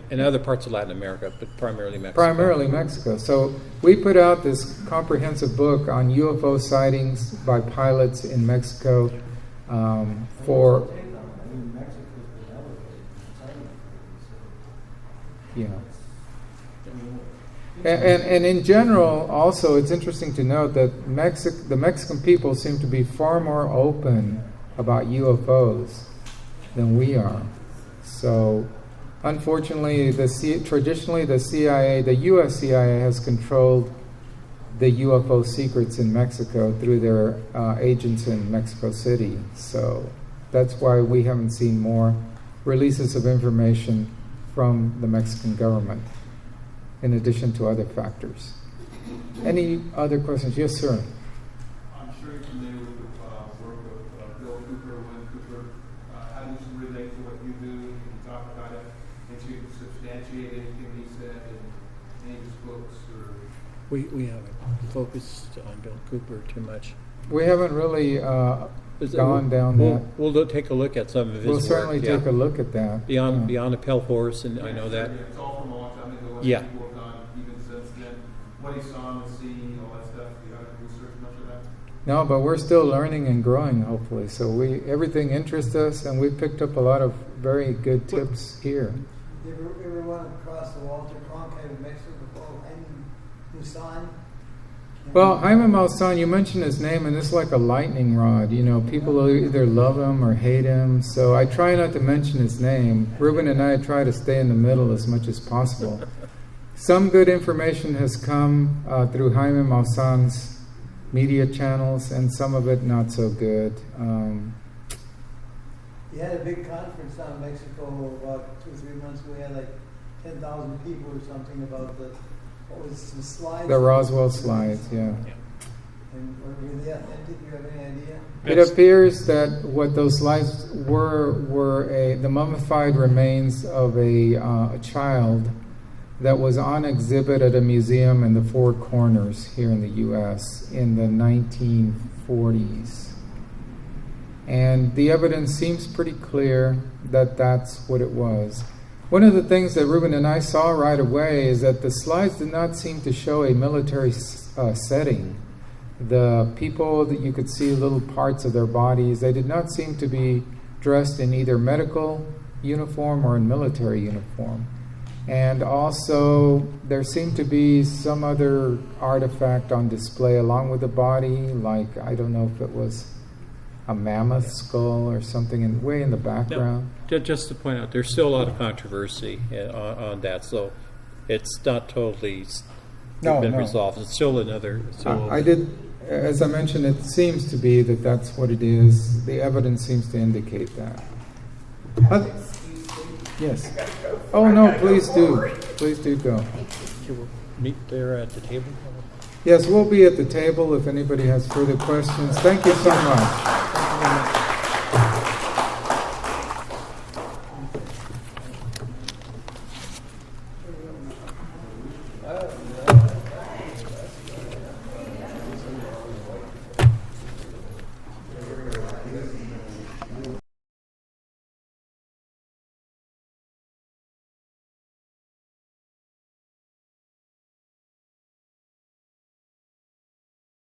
And other parts of Latin America, but primarily Mexico. Primarily Mexico. So we put out this comprehensive book on UFO sightings by pilots in Mexico for... Yeah. And in general, also, it's interesting to note that the Mexican people seem to be far more open about UFOs than we are. So, unfortunately, traditionally the CIA, the U.S. CIA, has controlled the UFO secrets in Mexico through their agents in Mexico City. So that's why we haven't seen more releases of information from the Mexican government, in addition to other factors. Any other questions? Yes, sir. I'm sure you're familiar with the work of Bill Cooper, Wayne Cooper. How does it relate to what you do? Can you talk about it? And to substantiate anything he said in any of his books? Or We haven't focused on Bill Cooper too much. We haven't really gone down that. We'll take a look at some of his work. We'll certainly take a look at that. Beyond a pale horse, and I know that. It's all from a long time ago. Yeah. People have done even since then. What he saw on the scene, all that stuff. You haven't researched much of that? No, but we're still learning and growing, hopefully. So everything interests us, and we picked up a lot of very good tips here. You ever run across the Walter Cronkite of Mexico before? Musan? Well, Jaime Maussan, you mentioned his name, and it's like a lightning rod. You know, people either love him or hate him, so I try not to mention his name. Ruben and I try to stay in the middle as much as possible. Some good information has come through Jaime Maussan's media channels, and some of it not so good. He had a big conference down in Mexico about 2 or 3 months ago. He had like 10,000 people or something about what was some slides? The Roswell slides, yeah. And were they authentic? Do you have any idea? It appears that what those slides were the mummified remains of a child that was on exhibit at a museum in the Four Corners here in the U.S. in the 1940s. And the evidence seems pretty clear that that's what it was. One of the things that Ruben and I saw right away is that the slides did not seem to show a military setting. The people that you could see little parts of their bodies, they did not seem to be dressed in either medical uniform or in military uniform. And also, there seemed to be some other artifact on display along with the body, like, I don't know if it was a mammoth skull or something way in the background. No, just to point out, there's still a lot of controversy on that, so it's not totally been resolved. It's still another... As I mentioned, it seems to be that that's what it is. The evidence seems to indicate that. Yes. Oh, no, please do. Please do go. We'll meet there at the table? Yes, we'll be at the table if anybody has further questions. Thank you so much.